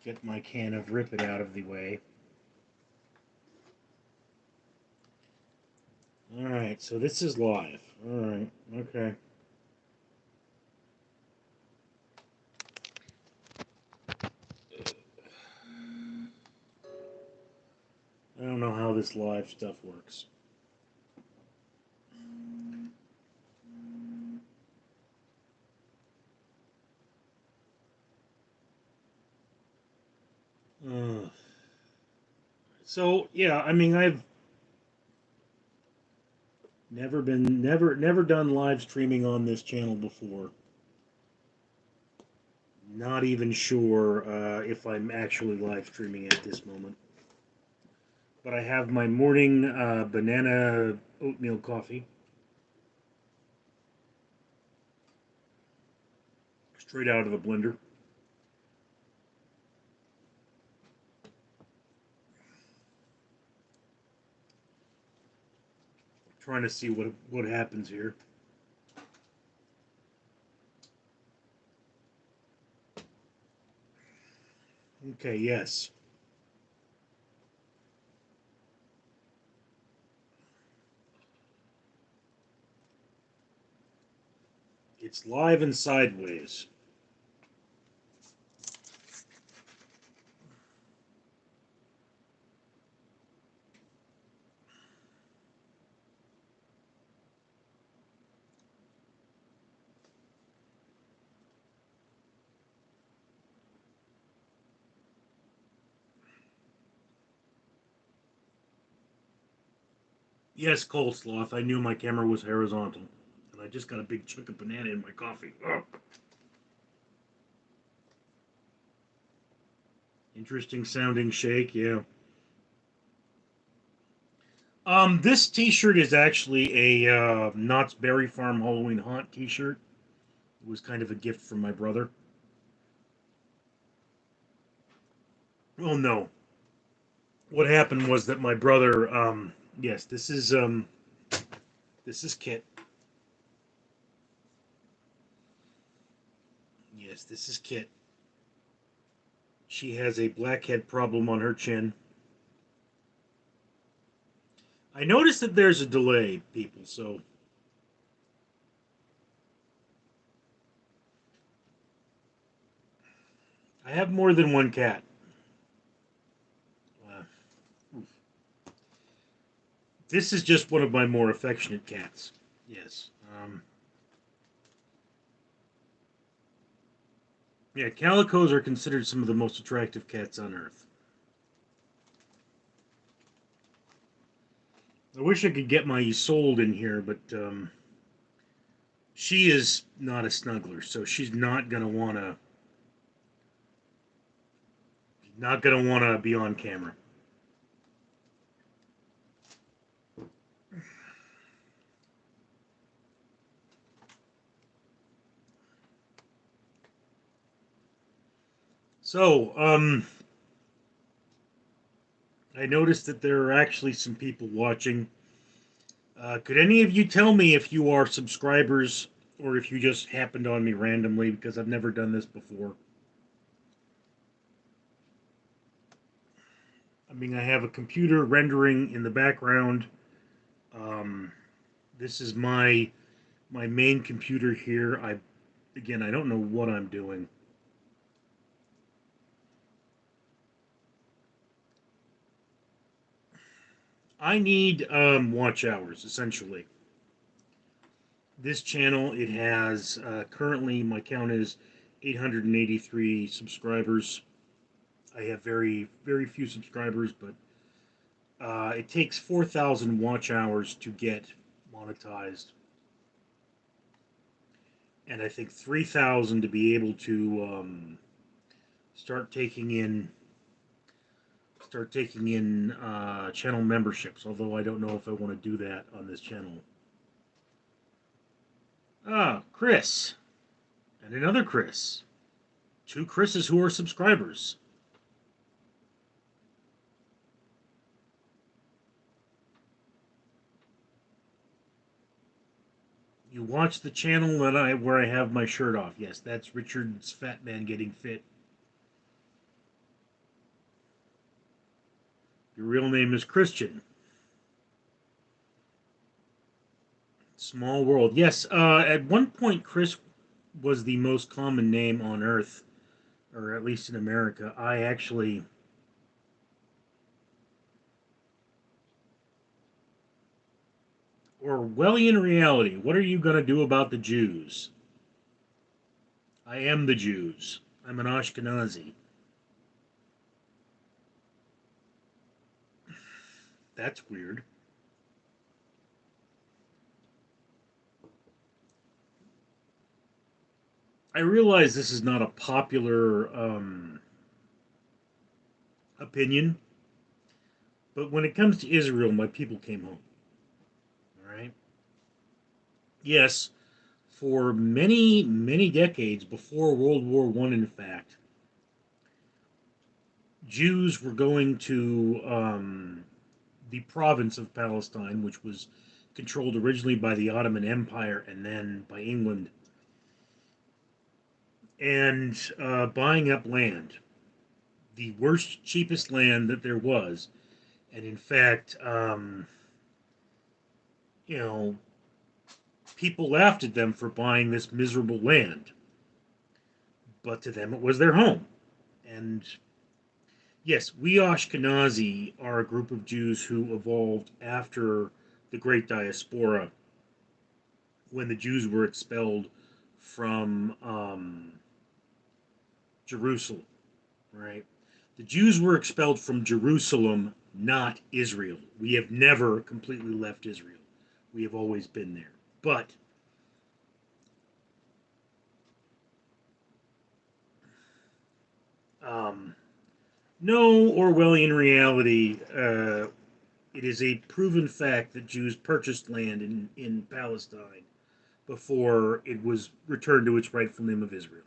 get my can of Rip It out of the way. Alright, so this is live. Alright, okay. I don't know how this live stuff works. So yeah, I mean, I've never done live streaming on this channel before. Not even sure if I'm actually live streaming at this moment. But I have my morning banana oatmeal coffee. Straight out of the blender. Trying to see what happens here. Okay, yes. It's live and sideways. Yes, coleslaw. I knew my camera was horizontal. And I just got a big chunk of banana in my coffee. Oh. Interesting sounding shake, yeah. This T-shirt is actually a Knott's Berry Farm Halloween Haunt T-shirt. It was kind of a gift from my brother. Oh no. What happened was that my brother, yes, this is Kit. Yes, this is Kit. She has a blackhead problem on her chin. I noticed that there's a delay, people, so I have more than one cat. This is just one of my more affectionate cats. Yes. Yeah, calicos are considered some of the most attractive cats on Earth. I wish I could get my Isolde in here, but she is not a snuggler, so she's not gonna wanna be on camera. So, I noticed that there are actually some people watching. Could any of you tell me if you are subscribers or if you just happened on me randomly, because I've never done this before? I mean, I have a computer rendering in the background. Um, this is my main computer here. I don't know what I'm doing. I need watch hours, essentially. This channel, it has currently, my count is 883 subscribers. I have very few subscribers, but it takes 4,000 watch hours to get monetized, and I think 3,000 to be able to start taking in channel memberships. Although I don't know if I want to do that on this channel. Ah, Chris, and another Chris, two Chris's who are subscribers. You watch the channel where I have my shirt off. Yes, that's Richard's Fat Man Getting Fit. Your real name is Christian. Small world. Yes, at one point, Chris was the most common name on Earth, or at least in America. I actually. Orwellian reality. What are you going to do about the Jews? I am the Jews. I'm an Ashkenazi. That's weird. I realize this is not a popular opinion, but when it comes to Israel, my people came home. All right. Yes, for many, many decades before World War One, in fact, Jews were going to the province of Palestine, which was controlled originally by the Ottoman Empire and then by England, and buying up land, the worst, cheapest land that there was. And in fact, you know, people laughed at them for buying this miserable land, but to them it was their home. And yes, we Ashkenazi are a group of Jews who evolved after the Great Diaspora, when the Jews were expelled from Jerusalem, right? The Jews were expelled from Jerusalem, not Israel. We have never completely left Israel. We have always been there. But um, no Orwellian reality. It is a proven fact that Jews purchased land in Palestine before it was returned to its rightful name of Israel.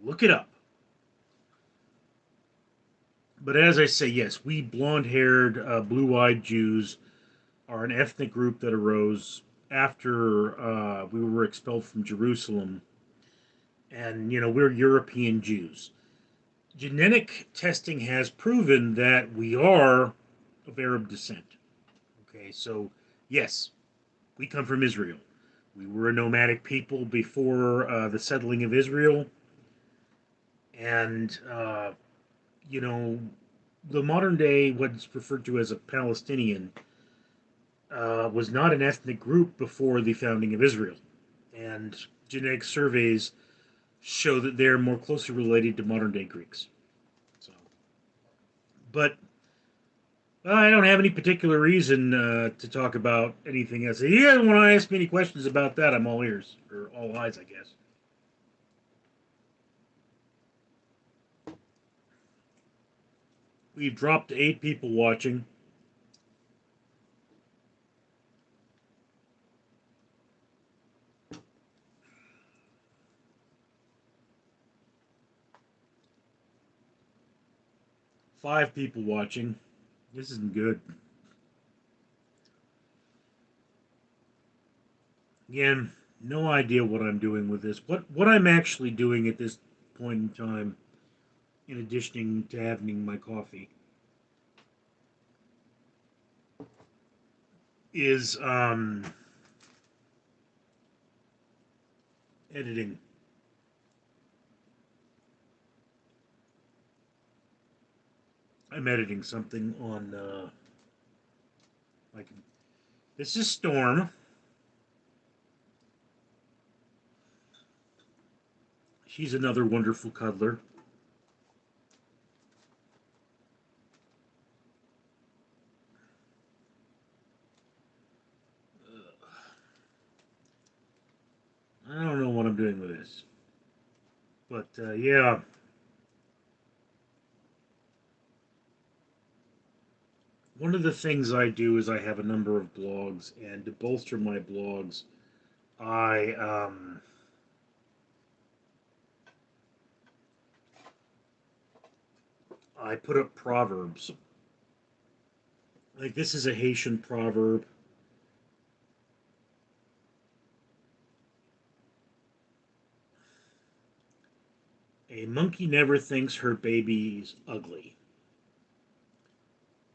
Look it up. But as I say, yes, we blonde haired, blue eyed Jews are an ethnic group that arose after we were expelled from Jerusalem. And, we're European Jews. Genetic testing has proven that we are of Arab descent. Okay, so yes, we come from Israel. We were a nomadic people before the settling of Israel. And, you know, the modern day, what's referred to as a Palestinian, was not an ethnic group before the founding of Israel. And genetic surveys show that they're more closely related to modern day Greeks. So, but I don't have any particular reason to talk about anything else. If you guys want to ask me any questions about that, I'm all ears, or all eyes, I guess. We've dropped 8 people watching. Five people watching. This isn't good. Again, no idea what I'm doing with this. What I'm actually doing at this point in time, in addition to having my coffee, is editing. I'm editing something on like this is Storm. She's another wonderful cuddler. I don't know what I'm doing with this, but yeah. One of the things I do is I have a number of blogs, and to bolster my blogs, I I put up proverbs. Like this is a Haitian proverb. A monkey never thinks her baby's ugly.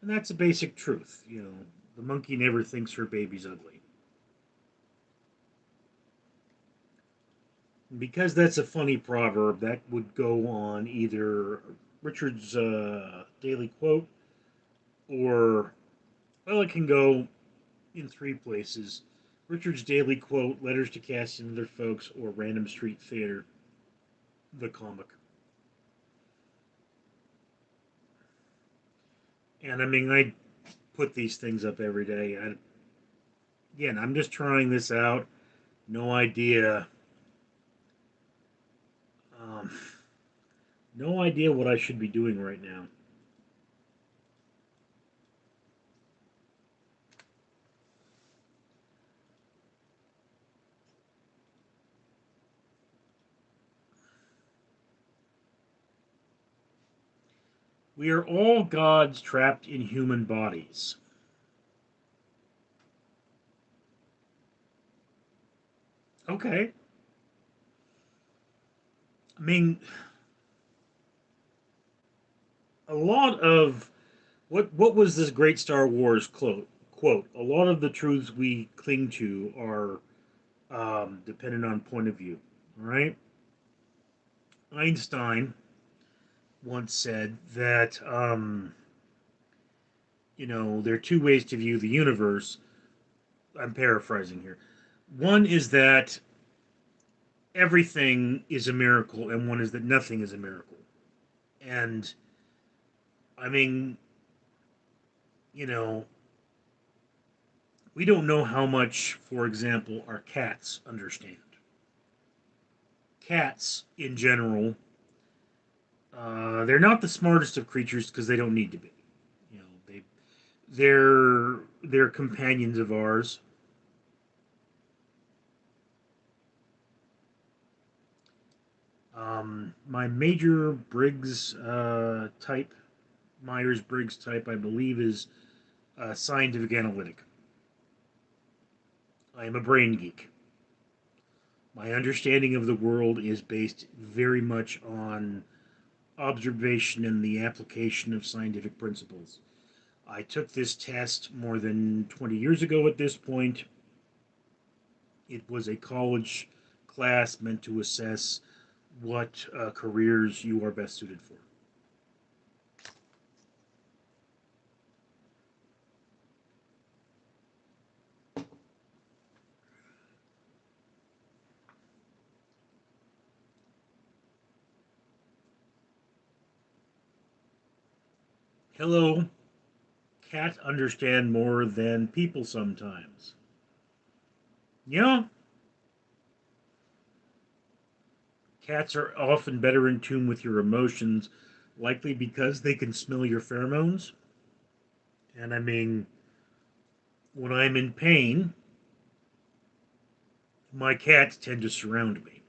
And that's a basic truth. The monkey never thinks her baby's ugly. And because that's a funny proverb, that would go on either Richard's daily quote, or, well, it can go in three places: Richard's daily quote, letters to Cassie and other folks, or Random Street Theater, the comic. And I mean, I put these things up every day. Again, I'm just trying this out. No idea. Um, no idea what I should be doing right now. We are all gods trapped in human bodies. Okay. I mean, a lot of what was this great Star Wars quote? A lot of the truths we cling to are dependent on point of view. All right. Einstein once said that there are two ways to view the universe. I'm paraphrasing here. One is that everything is a miracle, and one is that nothing is a miracle. And I mean, you know, we don't know how much, for example, our cats understand. Cats, in general, they're not the smartest of creatures because they don't need to be. You know, they're companions of ours. My major Briggs type, Myers Briggs type, I believe, is scientific analytic. I am a brain geek. My understanding of the world is based very much on observation and the application of scientific principles. I took this test more than 20 years ago at this point. It was a college class meant to assess what careers you are best suited for. Hello, cats understand more than people sometimes. Yeah, cats are often better in tune with your emotions, likely because they can smell your pheromones. And I mean, when I'm in pain, my cats tend to surround me.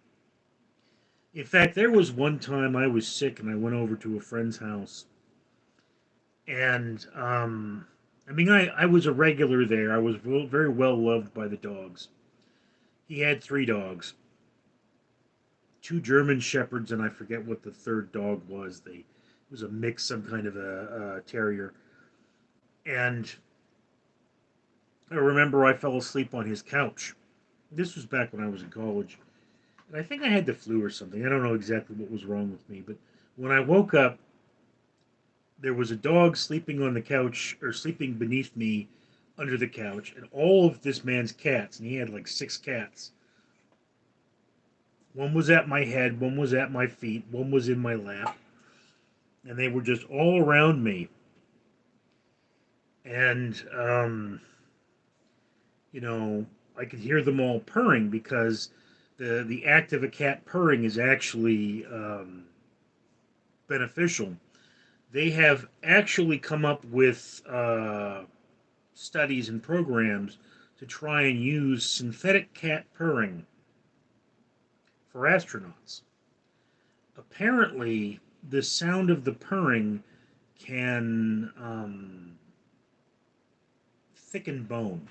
In fact, there was one time I was sick and I went over to a friend's house. And, I mean, I was a regular there. I was very well loved by the dogs. He had three dogs, two German shepherds, and I forget what the third dog was. It was a mix, some kind of a terrier. And I remember I fell asleep on his couch. This was back when I was in college. And I think I had the flu or something. I don't know exactly what was wrong with me. But when I woke up, there was a dog sleeping on the couch, or sleeping beneath me under the couch. And all of this man's cats, and he had like six cats. One was at my head, one was at my feet, one was in my lap. And they were just all around me. And, you know, I could hear them all purring because the act of a cat purring is actually beneficial. They have actually come up with studies and programs to try and use synthetic cat purring for astronauts. Apparently, the sound of the purring can thicken bone.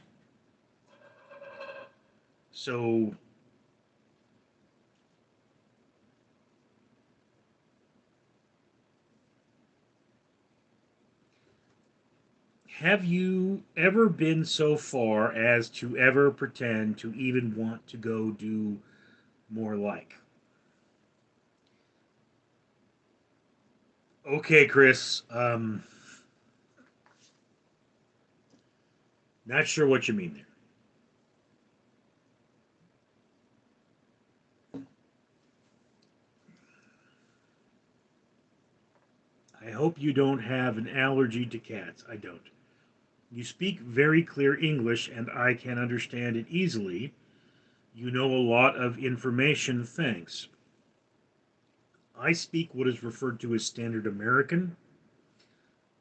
So, Have you ever been so far as to ever pretend to even want to go do more like? Okay, Chris. Not sure what you mean there. I hope you don't have an allergy to cats. I don't. You speak very clear English and I can understand it easily. You know a lot of information, thanks. I speak what is referred to as Standard American.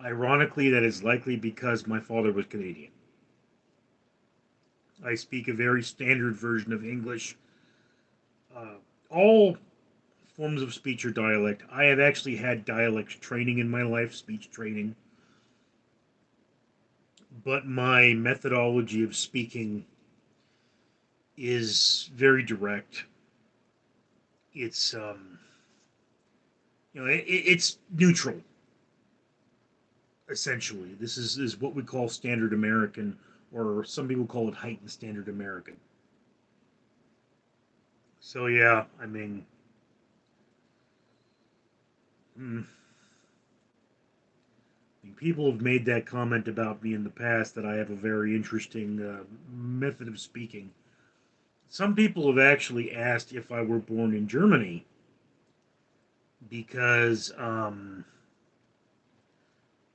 Ironically, that is likely because my father was Canadian. I speak a very standard version of English. Uh, all forms of speech or dialect. I have actually had dialect training in my life, speech training, but my methodology of speaking is very direct. It's it's neutral essentially. This is what we call standard American, or some people call it heightened standard American. So yeah, I mean, mm, people have made that comment about me in the past that I have a very interesting method of speaking. Some people have actually asked if I were born in Germany because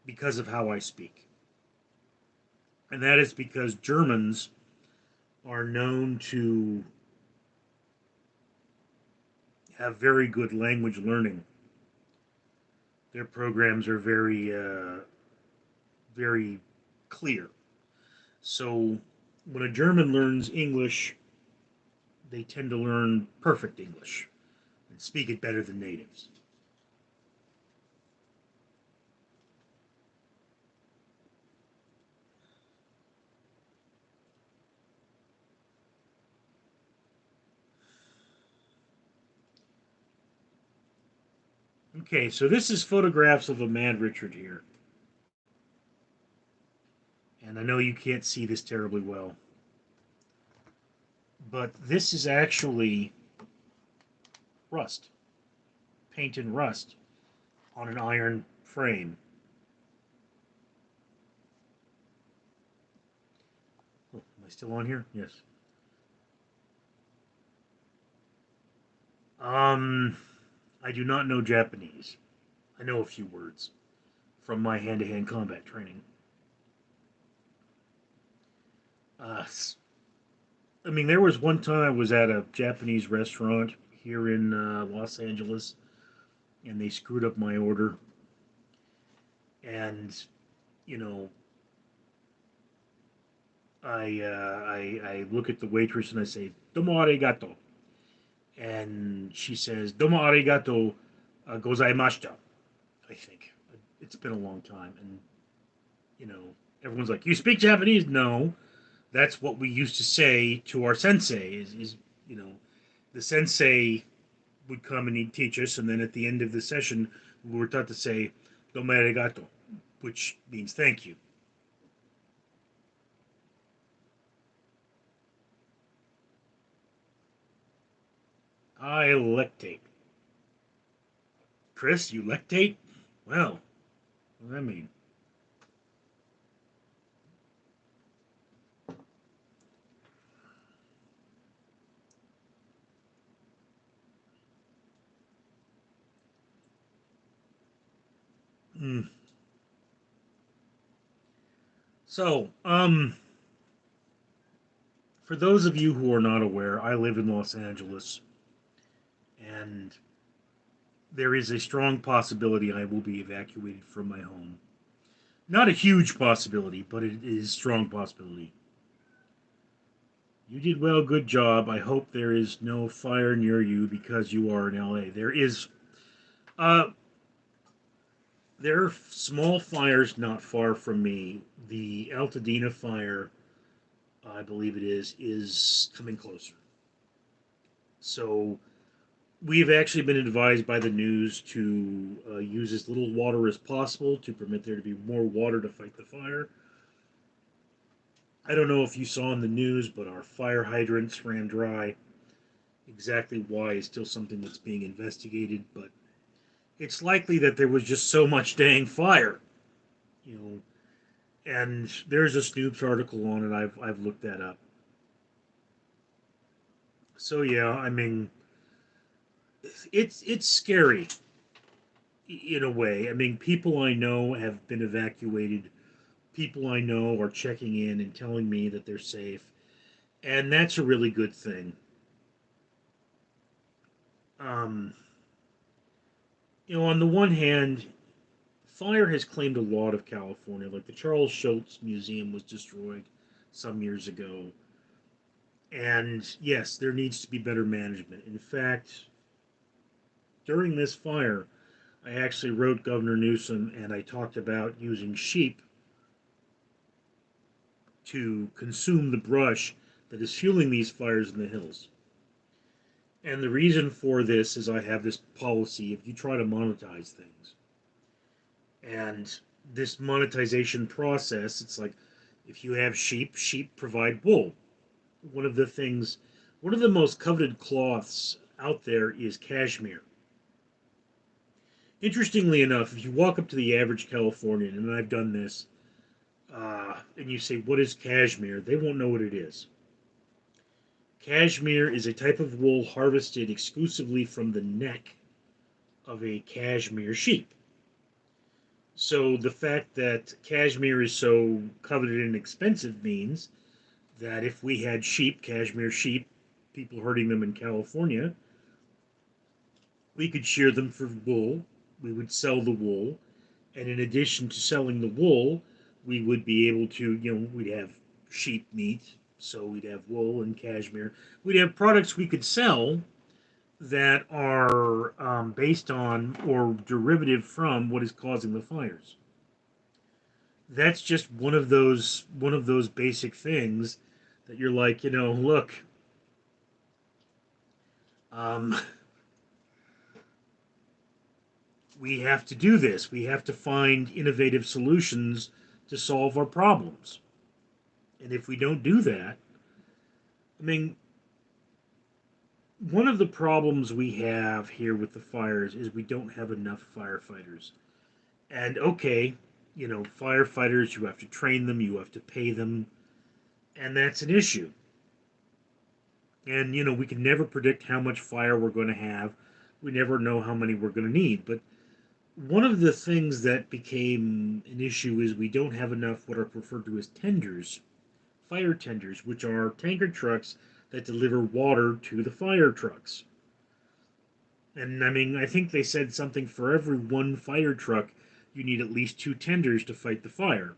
because of how I speak, and that is because Germans are known to have very good language learning. Their programs are very clear. So when a German learns English, they tend to learn perfect English and speak it better than natives. Okay, so this is photographs of a man, Richard, here. And I know you can't see this terribly well, but this is actually rust, paint and rust on an iron frame. Oh, am I still on here? Yes. Um, I do not know Japanese. I know a few words from my hand-to-hand combat training. Uh, I mean, there was one time I was at a Japanese restaurant here in Los Angeles, and they screwed up my order. And you know, I look at the waitress and I say "domo arigato," and she says "domo arigato gozaimashita." I think it's been a long time, and you know, everyone's like, "You speak Japanese?" No, that's what we used to say to our sensei. Is you know, the sensei would come and he'd teach us, and then at the end of the session, we were taught to say "domo arigato," which means thank you. I lactate. Chris, you lactate? Well, what does that mean? Mm. So, for those of you who are not aware, I live in Los Angeles, and there is a strong possibility I will be evacuated from my home. Not a huge possibility, but it is a strong possibility. You did well, good job. I hope there is no fire near you because you are in LA. Uh, there are small fires not far from me. The Altadena fire, I believe it is coming closer. So we've actually been advised by the news to use as little water as possible to permit there to be more water to fight the fire. I don't know if you saw in the news, but our fire hydrants ran dry. Exactly why is still something that's being investigated, but it's likely that there was just so much dang fire, you know. And there's a Snoops article on it. I've looked that up. So yeah, I mean, it's scary in a way. I mean, people I know have been evacuated. People I know are checking in and telling me that they're safe, and that's a really good thing. Um, on the one hand, fire has claimed a lot of California. Like the Charles Schultz Museum was destroyed some years ago. And yes, there needs to be better management. In fact, during this fire, I actually wrote Governor Newsom and I talked about using sheep to consume the brush that is fueling these fires in the hills. And the reason for this is I have this policy if you try to monetize things. And this monetization process, it's like if you have sheep, sheep provide wool. One of the things, one of the most coveted cloths out there is cashmere. Interestingly enough, if you walk up to the average Californian, and I've done this, and you say, "What is cashmere?" they won't know what it is. Cashmere is a type of wool harvested exclusively from the neck of a cashmere sheep. So the fact that cashmere is so coveted and expensive means that if we had sheep, cashmere sheep, people herding them in California, we could shear them for wool. We would sell the wool. And in addition to selling the wool, we would be able to, we'd have sheep meat. So we'd have wool and cashmere. We'd have products we could sell that are based on or derivative from what is causing the fires. That's just one of those basic things that you're like, look, um, we have to do this. We have to find innovative solutions to solve our problems. And if we don't do that, I mean, one of the problems we have here with the fires is we don't have enough firefighters. And okay, firefighters, you have to train them, you have to pay them, and that's an issue. And, we can never predict how much fire we're going to have. We never know how many we're going to need. But one of the things that became an issue is we don't have enough what are referred to as tenders, fire tenders, which are tanker trucks that deliver water to the fire trucks. And I mean, I think they said something for every one fire truck, you need at least two tenders to fight the fire.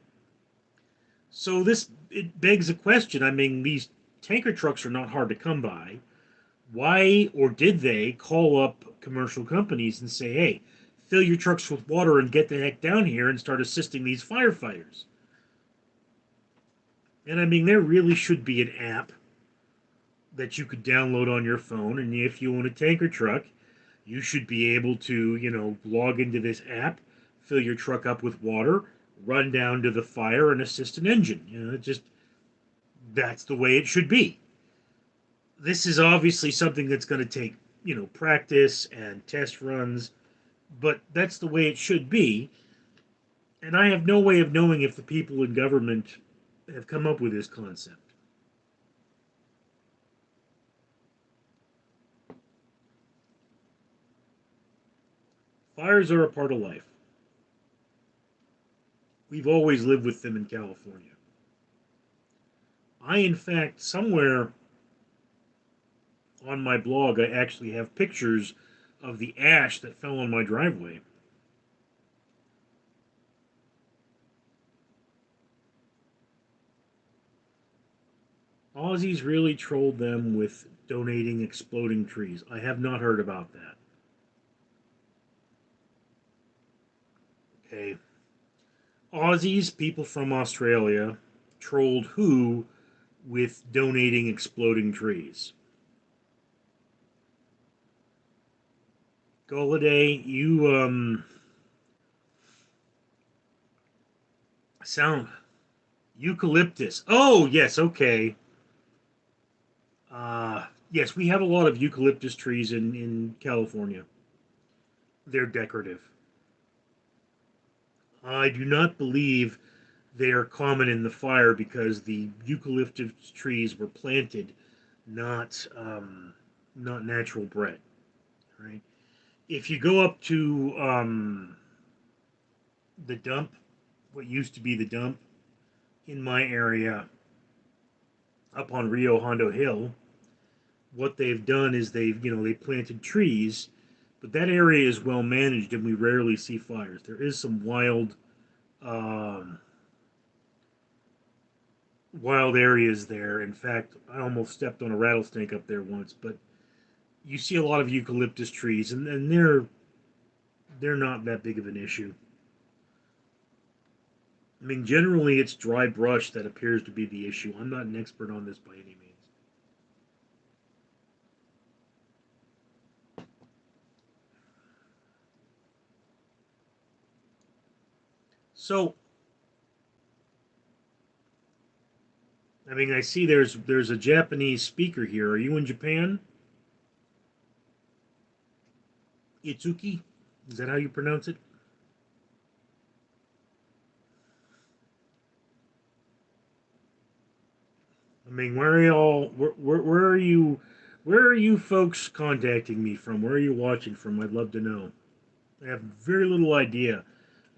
So it begs a question. I mean, these tanker trucks are not hard to come by. Why or did they call up commercial companies and say, "Hey, fill your trucks with water and get the heck down here and start assisting these firefighters"? And I mean, there really should be an app that you could download on your phone, and if you own a tanker truck, you should be able to, log into this app, fill your truck up with water, run down to the fire, and assist an engine. That's the way it should be. This is obviously something that's going to take, practice and test runs, but that's the way it should be. And I have no way of knowing if the people in government have come up with this concept. Fires are a part of life. We've always lived with them in California. In fact, somewhere on my blog, I actually have pictures of the ash that fell on my driveway. Aussies really trolled them with donating exploding trees. I have not heard about that. Okay. Aussies, people from Australia, trolled who with donating exploding trees? Goladay, sound Eucalyptus. Oh, yes, okay. Yes, we have a lot of eucalyptus trees in California. They're decorative. I do not believe they are common in the fire because the eucalyptus trees were planted, not not natural bred. Right. If you go up to the dump, what used to be the dump in my area, up on Rio Hondo Hill, what they've done is they planted trees, but that area is well managed and we rarely see fires. There is some um, wild areas there. In fact, I almost stepped on a rattlesnake up there once, but you see a lot of eucalyptus trees, and they're not that big of an issue. I mean, generally it's dry brush that appears to be the issue. I'm not an expert on this by any means. So, I mean, I see there's a Japanese speaker here. Are you in Japan? Itsuki? Is that how you pronounce it? I mean, where are y'all? Where are you? Where are you folks contacting me from? Where are you watching from? I'd love to know. I have very little idea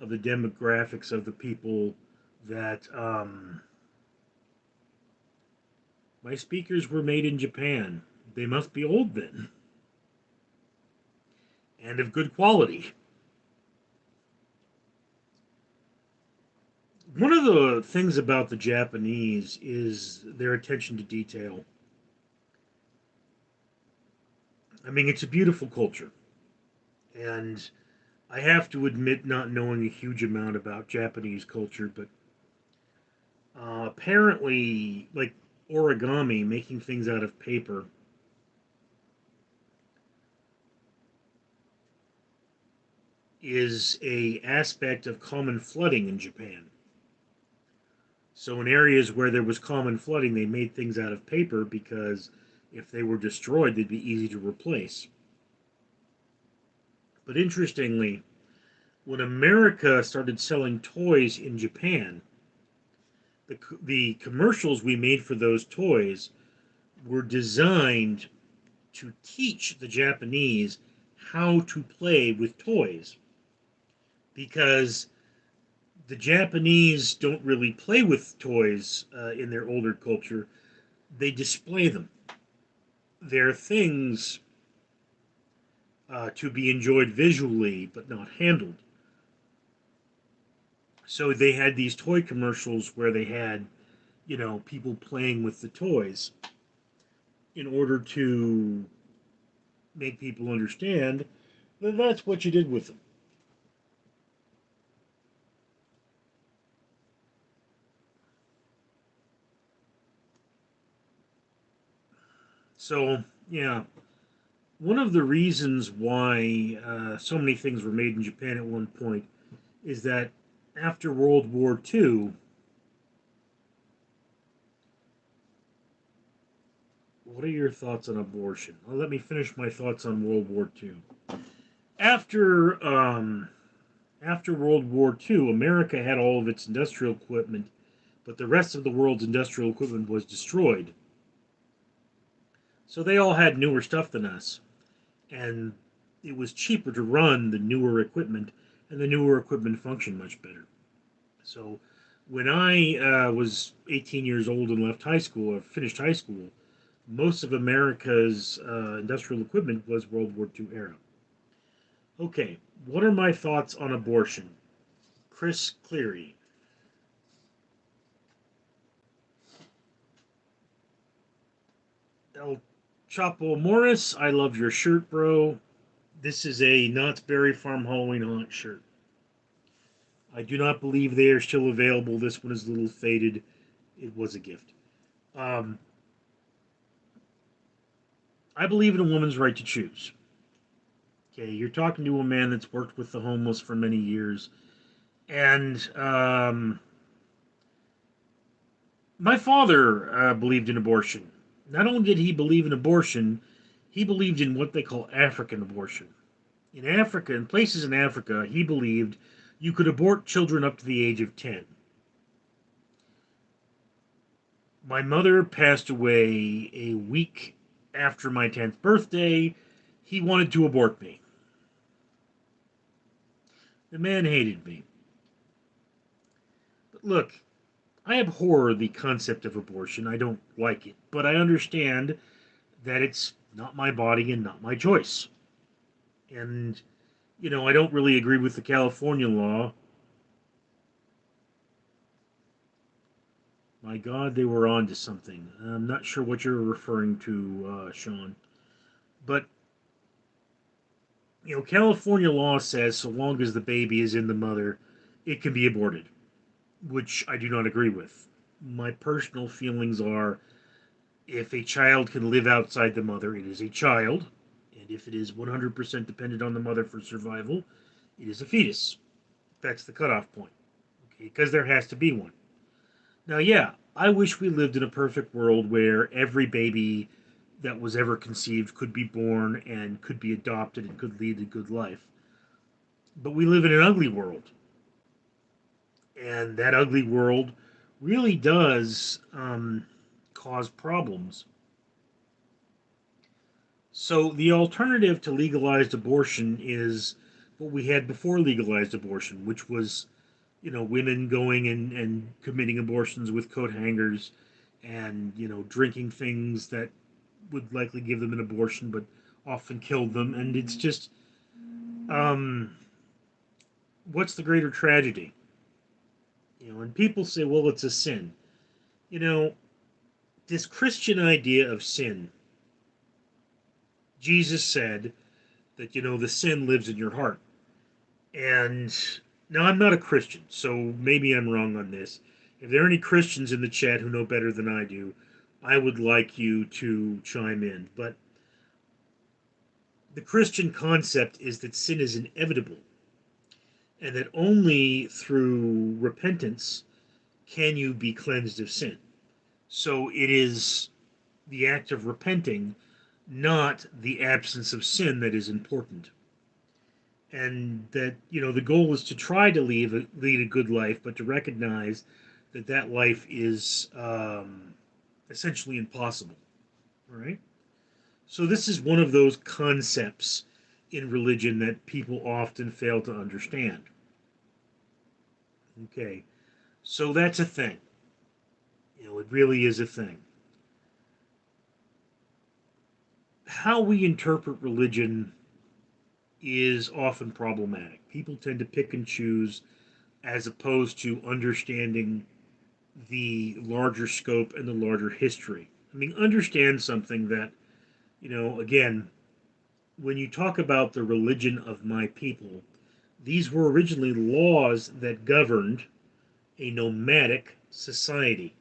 of the demographics of the people that my speakers were made in Japan. They must be old then, and of good quality. One of the things about the Japanese is their attention to detail. I mean, it's a beautiful culture, and I have to admit not knowing a huge amount about Japanese culture, but apparently, like origami, making things out of paper, is a aspect of common flooding in Japan. So in areas where there was common flooding, they made things out of paper because if they were destroyed, they'd be easy to replace. But interestingly, when America started selling toys in Japan, the commercials we made for those toys were designed to teach the Japanese how to play with toys because the Japanese don't really play with toys in their older culture. They display them. They're things to be enjoyed visually but not handled. So they had these toy commercials where they had, people playing with the toys in order to make people understand that that's what you did with them. So, yeah, one of the reasons why so many things were made in Japan at one point is that after World War II, what are your thoughts on abortion? Well, let me finish my thoughts on World War II. After after World War II, America had all of its industrial equipment, but the rest of the world's industrial equipment was destroyed. So they all had newer stuff than us, and it was cheaper to run the newer equipment, and the newer equipment functioned much better. So when I was 18 years old and left high school, or finished high school, most of America's industrial equipment was World War II era. Okay, what are my thoughts on abortion? Chris Cleary. El Chapo Morris, I love your shirt, bro. This is a Knott's Berry Farm Halloween Haunt shirt. I do not believe they are still available. This one is a little faded. It was a gift. Um, I believe in a woman's right to choose. Okay, you're talking to a man that's worked with the homeless for many years, and My father believed in abortion. Not only did he believe in abortion, he believed in what they call African abortion. In Africa, in places in Africa, he believed you could abort children up to the age of 10. My mother passed away a week after my 10th birthday. He wanted to abort me. The man hated me. But look, I abhor the concept of abortion. I don't like it. But I understand that it's not my body and not my choice. And, I don't really agree with the California law. My God, they were on to something. I'm not sure what you're referring to, Sean. But, California law says so long as the baby is in the mother, it can be aborted, which I do not agree with. My personal feelings are if a child can live outside the mother, it is a child. And if it is 100% dependent on the mother for survival, it is a fetus. That's the cutoff point. Okay, because there has to be one. Now, yeah, I wish we lived in a perfect world where every baby that was ever conceived could be born and could be adopted and could lead a good life. But we live in an ugly world. And that ugly world really does cause problems. So the alternative to legalized abortion is what we had before legalized abortion, which was, women going and committing abortions with coat hangers and, drinking things that would likely give them an abortion but often killed them. And it's just, um, what's the greater tragedy? And people say, well, it's a sin. You know, this Christian idea of sin, Jesus said that, the sin lives in your heart. And now I'm not a Christian, so maybe I'm wrong on this. If there are any Christians in the chat who know better than I do, I would like you to chime in. But the Christian concept is that sin is inevitable, and that only through repentance can you be cleansed of sin. So it is the act of repenting, not the absence of sin, that is important. And that, the goal is to try to lead a good life, but to recognize that that life is essentially impossible. All right. So this is one of those concepts in religion that people often fail to understand. Okay. So that's a thing. It really is a thing. How we interpret religion is often problematic. People tend to pick and choose as opposed to understanding the larger scope and the larger history. I mean, understand something that, again, when you talk about the religion of my people, these were originally laws that governed a nomadic society.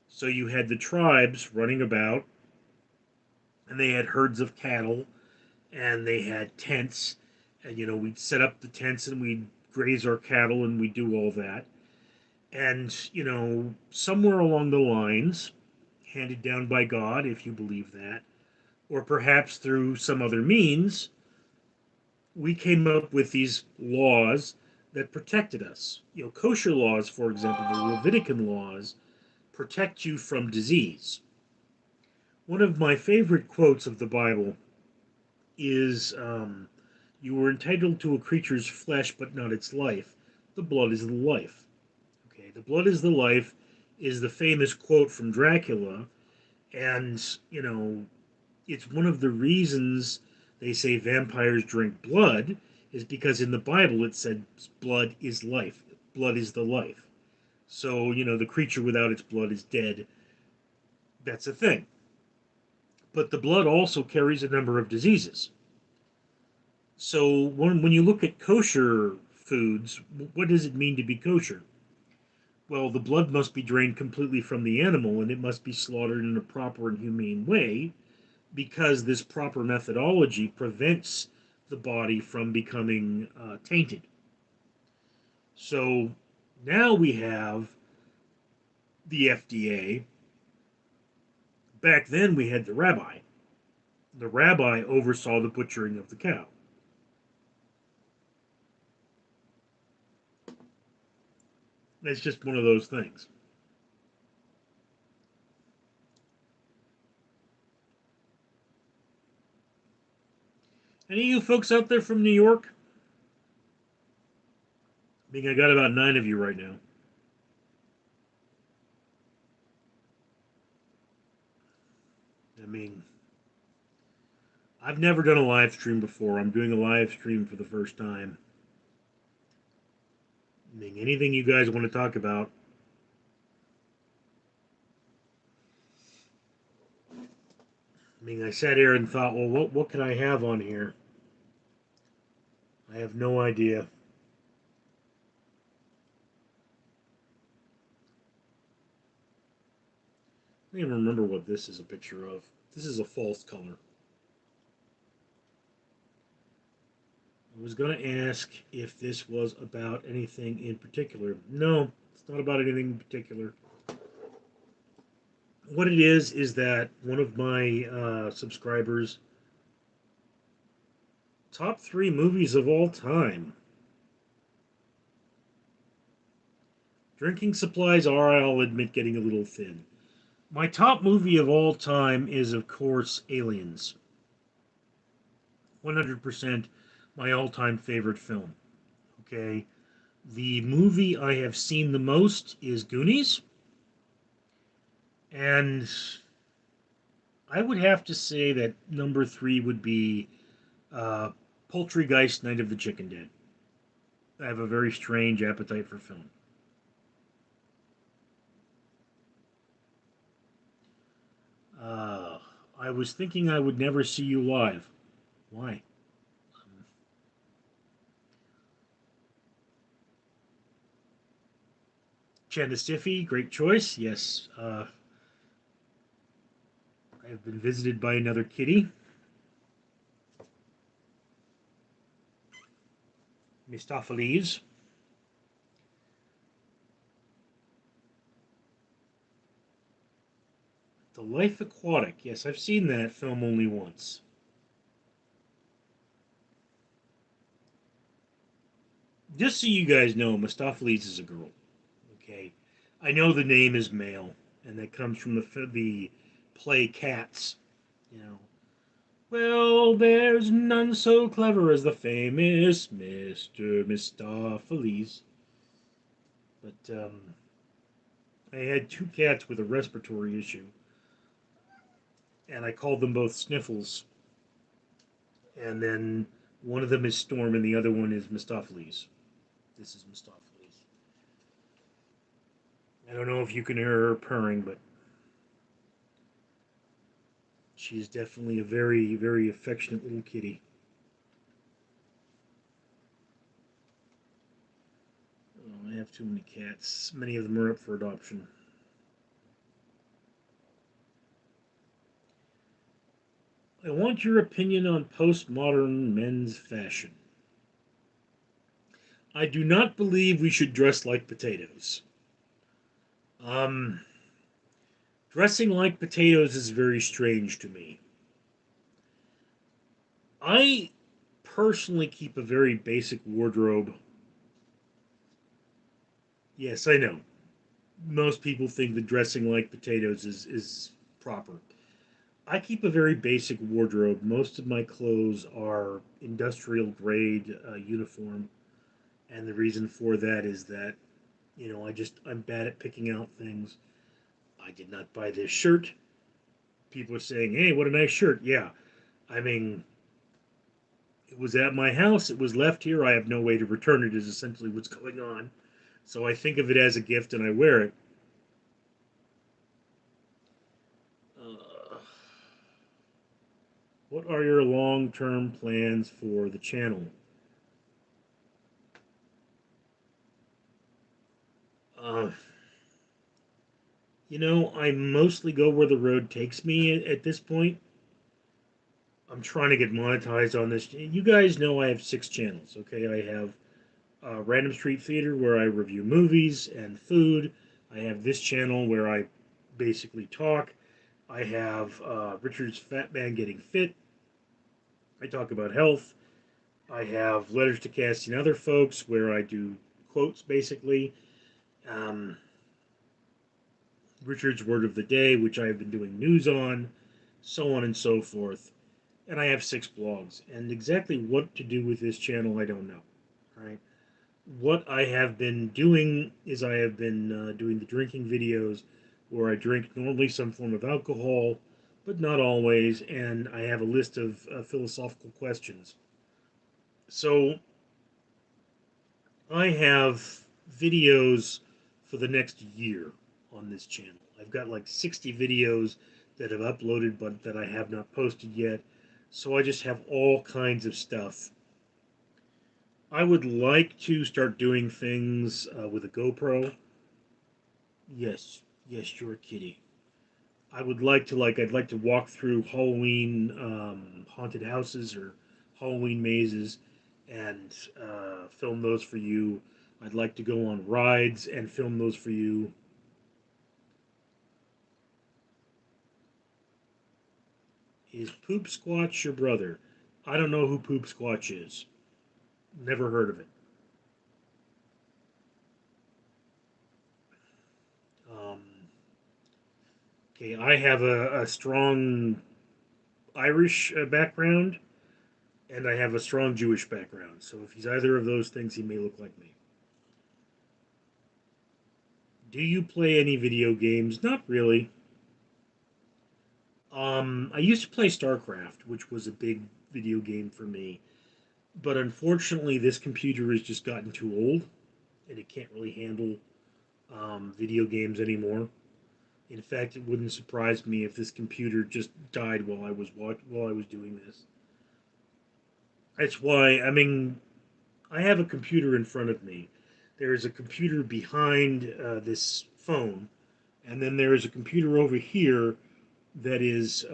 So you had the tribes running about, and they had herds of cattle, and they had tents, and we'd set up the tents and we'd graze our cattle and we'd do all that. And somewhere along the lines, handed down by God, if you believe that, or perhaps through some other means, we came up with these laws that protected us. Kosher laws, for example, the Levitican laws, protect you from disease. One of my favorite quotes of the Bible is, you were entitled to a creature's flesh, but not its life. The blood is the life. Okay, the blood is the life is the famous quote from Dracula, and it's one of the reasons they say vampires drink blood is because in the Bible it said blood is life. Blood is the life. So, the creature without its blood is dead. That's a thing. But the blood also carries a number of diseases. So when you look at kosher foods, what does it mean to be kosher? Well, the blood must be drained completely from the animal and it must be slaughtered in a proper and humane way because this proper methodology prevents the body from becoming tainted. So now we have the FDA. Back then, we had the rabbi. The rabbi oversaw the butchering of the cow. It's just one of those things. Any of you folks out there from New York? I think I got about 9 of you right now. I mean, I've never done a live stream before. I'm doing a live stream for the first time. I mean, anything you guys want to talk about? I mean, I sat here and thought, well, what can I have on here? I have no idea. I don't even remember what this is a picture of. This is a false color. I was going to ask if this was about anything in particular. No, it's not about anything in particular. What it is that one of my subscribers, top 3 movies of all time. Drinking supplies are, I'll admit, getting a little thin. My top movie of all time is, of course, Aliens. 100% my all-time favorite film. Okay? The movie I have seen the most is Goonies. And I would have to say that number 3 would be Poultrygeist, Night of the Chicken Dead. I have a very strange appetite for film. I was thinking I would never see you live. Why? Chandastiffy, great choice. Yes, I have been visited by another kitty. Mistopheles. The Life Aquatic. Yes, I've seen that film only once. Just so you guys know, Mistopheles is a girl. Okay, I know the name is male, and that comes from the play Cats. You know, well, there's none so clever as the famous Mr. Mistopheles. But I had 2 cats with a respiratory issue, and I called them both Sniffles. And then one of them is Storm, and the other one is Mistopheles. This is Mistopheles. I don't know if you can hear her purring, but she's definitely a very, very affectionate little kitty. Oh, I have too many cats. Many of them are up for adoption. I want your opinion on postmodern men's fashion. I do not believe we should dress like potatoes. Um, Dressing like potatoes is very strange to me. I personally keep a very basic wardrobe. Yes, I know. Most people think that dressing like potatoes is proper. I keep a very basic wardrobe. Most of my clothes are industrial grade uniform, and the reason for that is that I'm bad at picking out things. I did not buy this shirt. People are saying, "Hey, what a nice shirt." Yeah, I mean, it was at my house. It was left here. I have no way to return it. Is essentially what's going on. So I think of it as a gift and I wear it. Uh, what are your long-term plans for the channel? Uh, I mostly go where the road takes me at this point. I'm trying to get monetized on this. You guys know I have 6 channels, okay? I have Random Street Theater, where I review movies and food. I have this channel where I basically talk. I have Richard's Fat Man Getting Fit. I talk about health. I have Letters to Cassie and Other Folks where I do quotes basically. Um, Richard's Word of the Day, which I have been doing news on, so on and so forth. And I have 6 blogs. And exactly what to do with this channel, I don't know. Right? What I have been doing is I have been doing the drinking videos where I drink normally some form of alcohol, but not always, and I have a list of philosophical questions. So I have videos for the next year on this channel. I've got like 60 videos that have uploaded but that I have not posted yet. So I just have all kinds of stuff. I would like to start doing things with a GoPro. Yes, yes, you're a kitty. I would like to I'd like to walk through Halloween haunted houses or Halloween mazes and film those for you. I'd like to go on rides and film those for you. Is Poop Squatch your brother? I don't know who Poop Squatch is. Never heard of it. Um, okay, I have a strong Irish background and I have a strong Jewish background. So if he's either of those things, he may look like me. Do you play any video games? Not really. I used to play StarCraft, which was a big video game for me. But unfortunately, this computer has just gotten too old, and it can't really handle video games anymore. In fact, it wouldn't surprise me if this computer just died while I was doing this. That's why, I mean, I have a computer in front of me. There is a computer behind this phone, and then there is a computer over here that is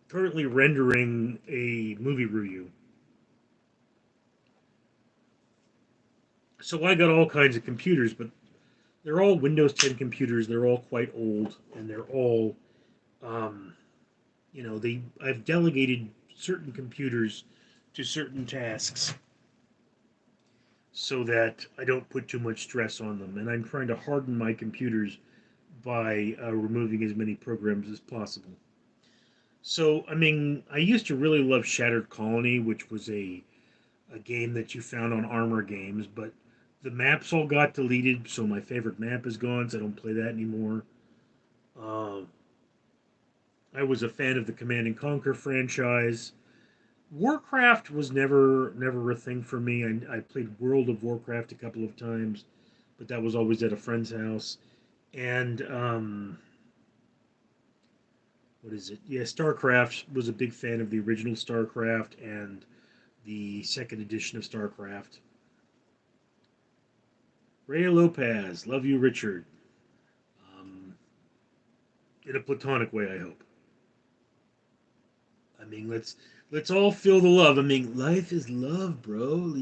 currently rendering a movie review. So I got all kinds of computers, but they're all Windows 10 computers. They're all quite old, and they're all, um, I've delegated certain computers to certain tasks so that I don't put too much stress on them. And I'm trying to harden my computers by removing as many programs as possible. So, I mean, I used to really love Shattered Colony, which was a game that you found on Armor Games, but the maps all got deleted, so my favorite map is gone, so I don't play that anymore. Uh, I was a fan of the Command and Conquer franchise. Warcraft was never a thing for me. I played World of Warcraft a couple of times, but that was always at a friend's house. And what is it? Yeah, StarCraft was a big fan of the original StarCraft and the second edition of StarCraft. Ray Lopez, love you, Richard. Um, in a platonic way, I hope. I mean, let's all feel the love. I mean, life is love, bro.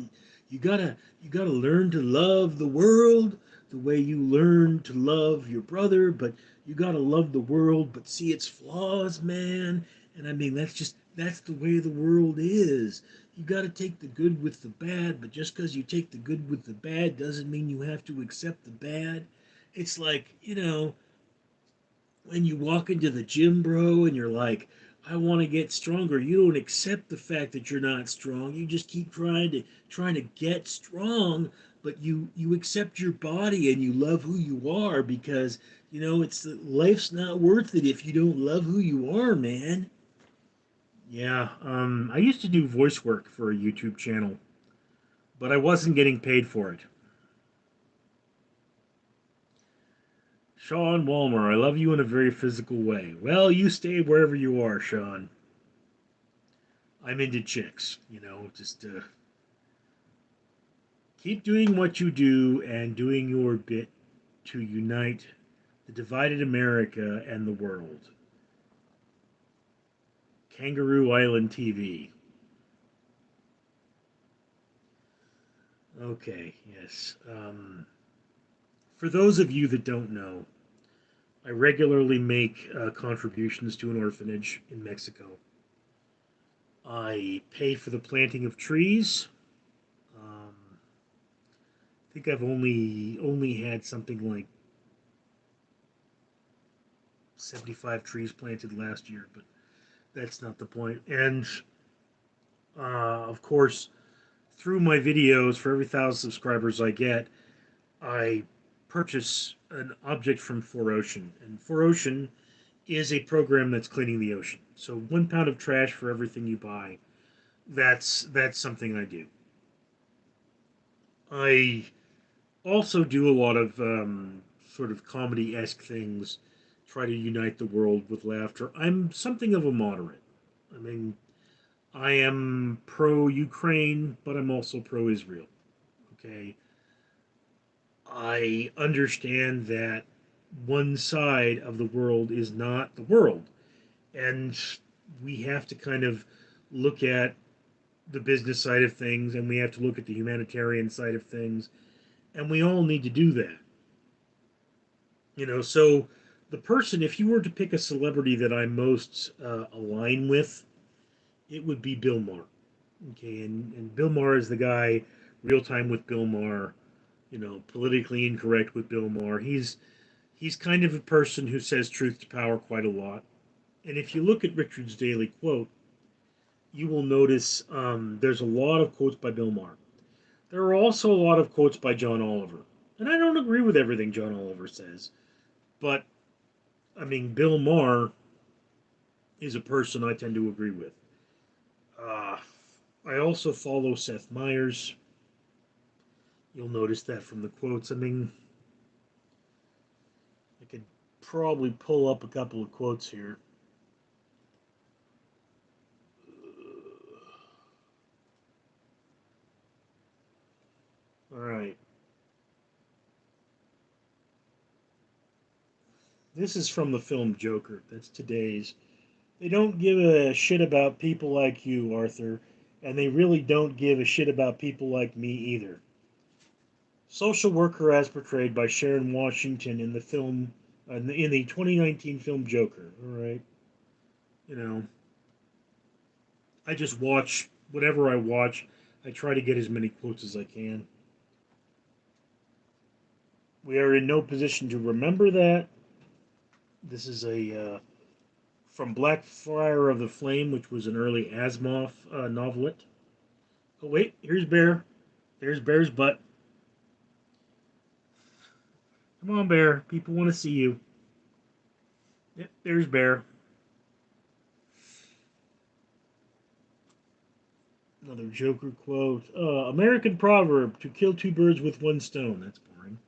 You gotta you gotta learn to love the world the way you learn to love your brother, but you gotta love the world, but see its flaws, man. And I mean, that's the way the world is. You gotta take the good with the bad, but just because you take the good with the bad doesn't mean you have to accept the bad. It's like, when you walk into the gym, bro, and you're like, I want to get stronger. You don't accept the fact that you're not strong. You just keep trying to get strong, but you accept your body and you love who you are because it's life's not worth it if you don't love who you are, man. Yeah, I used to do voice work for a YouTube channel, but I wasn't getting paid for it. Sean Walmer, I love you in a very physical way. Well, you stay wherever you are, Sean. I'm into chicks, just keep doing what you do and doing your bit to unite the divided America and the world. Kangaroo Island TV. Okay, yes. For those of you that don't know, I regularly make contributions to an orphanage in Mexico. I pay for the planting of trees. I think I've only had something like 75 trees planted last year, but that's not the point. And of course, through my videos, for every 1,000 subscribers I get, I purchase an object from 4Ocean, and 4Ocean is a program that's cleaning the ocean. So 1 pound of trash for everything you buy. That's something I do. I also do a lot of sort of comedy-esque things, try to unite the world with laughter. I'm something of a moderate. I mean, I am pro-Ukraine, but I'm also pro-Israel. Okay, I understand that one side of the world is not the world, and we have to kind of look at the business side of things, and we have to look at the humanitarian side of things, and we all need to do that. So the person, if you were to pick a celebrity that I most align with, it would be Bill Maher. Okay, and Bill Maher is the guy, real time with Bill Maher, politically incorrect with Bill Maher. He's kind of a person who says truth to power quite a lot. And if you look at Richard's daily quote, you will notice there's a lot of quotes by Bill Maher. There are also a lot of quotes by John Oliver. And I don't agree with everything John Oliver says. But, I mean, Bill Maher is a person I tend to agree with. Uh, I also follow Seth Meyers. You'll notice that from the quotes. I mean, I could probably pull up a couple of quotes here. All right. This is from the film Joker. That's today's. They don't give a shit about people like you, Arthur, and they really don't give a shit about people like me either. Social worker as portrayed by Sharon Washington in the film, in the 2019 film Joker. All right. You know, I just watch whatever I watch. I try to get as many quotes as I can. We are in no position to remember that. This is a from Blackfire of the Flame, which was an early Asimov novelette. Oh wait, here's Bear. There's Bear's butt. Come on, Bear. People want to see you. Yep, there's Bear. Another Joker quote. American proverb: to kill two birds with one stone. That's boring.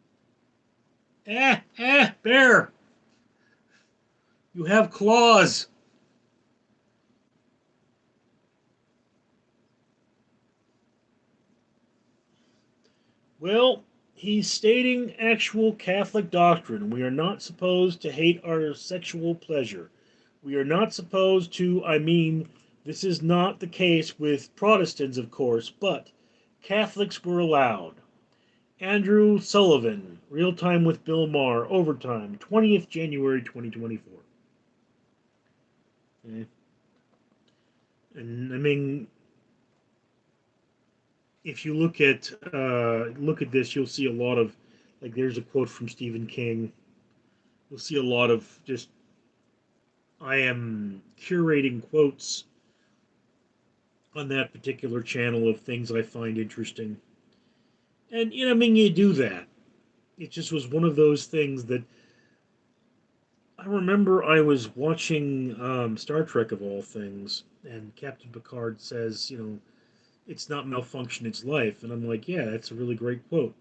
Bear. You have claws. Well, he's stating actual Catholic doctrine. We are not supposed to hate our sexual pleasure. We are not supposed to, this is not the case with Protestants, of course, but Catholics were allowed. Andrew Sullivan, Real Time with Bill Maher, Overtime, 20th January 2024. Okay. And I mean, if you look at this, you'll see a lot of, like, there's a quote from Stephen King. You'll see a lot of just, I am curating quotes on that particular channel of things I find interesting. And, you do that. It just was one of those things that I remember I was watching Star Trek of all things, and Captain Picard says, it's not malfunction, it's life. And I'm like, yeah, that's a really great quote.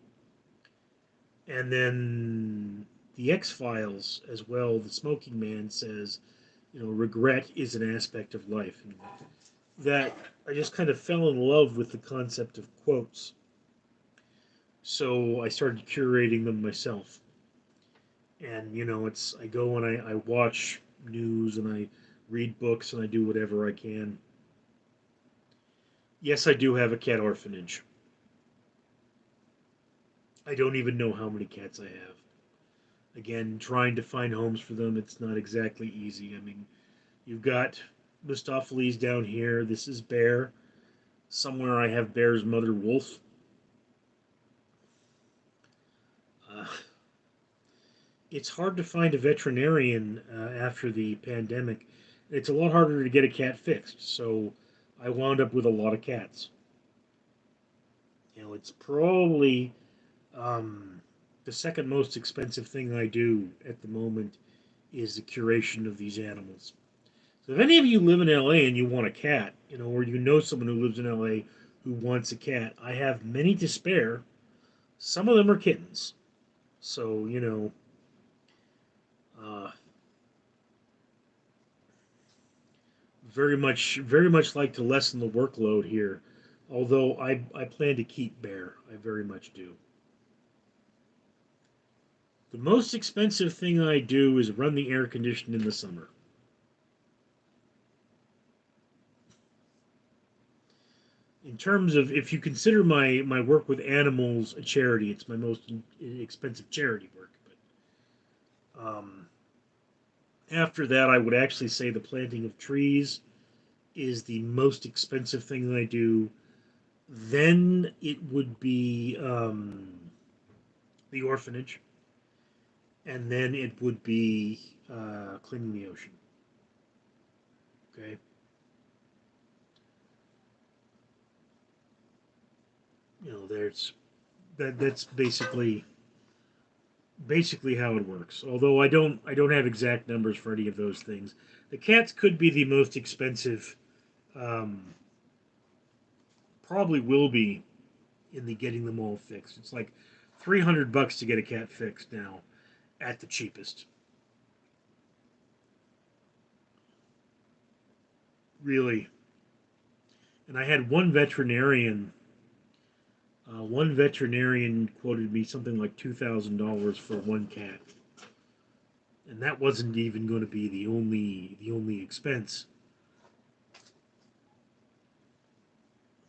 And then the X-Files as well, the Smoking Man says, regret is an aspect of life. And that I just kind of fell in love with the concept of quotes. So I started curating them myself. And, I go and I watch news and I read books and I do whatever I can. Yes, I do have a cat orphanage. I don't even know how many cats I have. Again, trying to find homes for them, it's not exactly easy. I mean, you've got Mistopheles down here. This is Bear. Somewhere I have Bear's mother, Wolf. Uh, it's hard to find a veterinarian after the pandemic. It's a lot harder to get a cat fixed, so I wound up with a lot of cats. It's probably um, the second most expensive thing I do at the moment is the curation of these animals. So if any of you live in LA and you want a cat, or you know someone who lives in LA who wants a cat, I have many to spare. Some of them are kittens. So, uh, very much like to lessen the workload here. Although I plan to keep Bear. I very much do. The most expensive thing I do is run the air conditioning in the summer. In terms of, if you consider my work with animals a charity, it's my most expensive charity work. But after that, I would actually say the planting of trees is the most expensive thing that I do. Then it would be the orphanage, and then it would be cleaning the ocean. Okay, there's that's basically how it works. Although I don't have exact numbers for any of those things. The cats could be the most expensive. Um, Probably will be in the getting them all fixed. It's like $300 to get a cat fixed now at the cheapest. Really. And I had one veterinarian quoted me something like $2,000 for one cat, and that wasn't even going to be the only expense.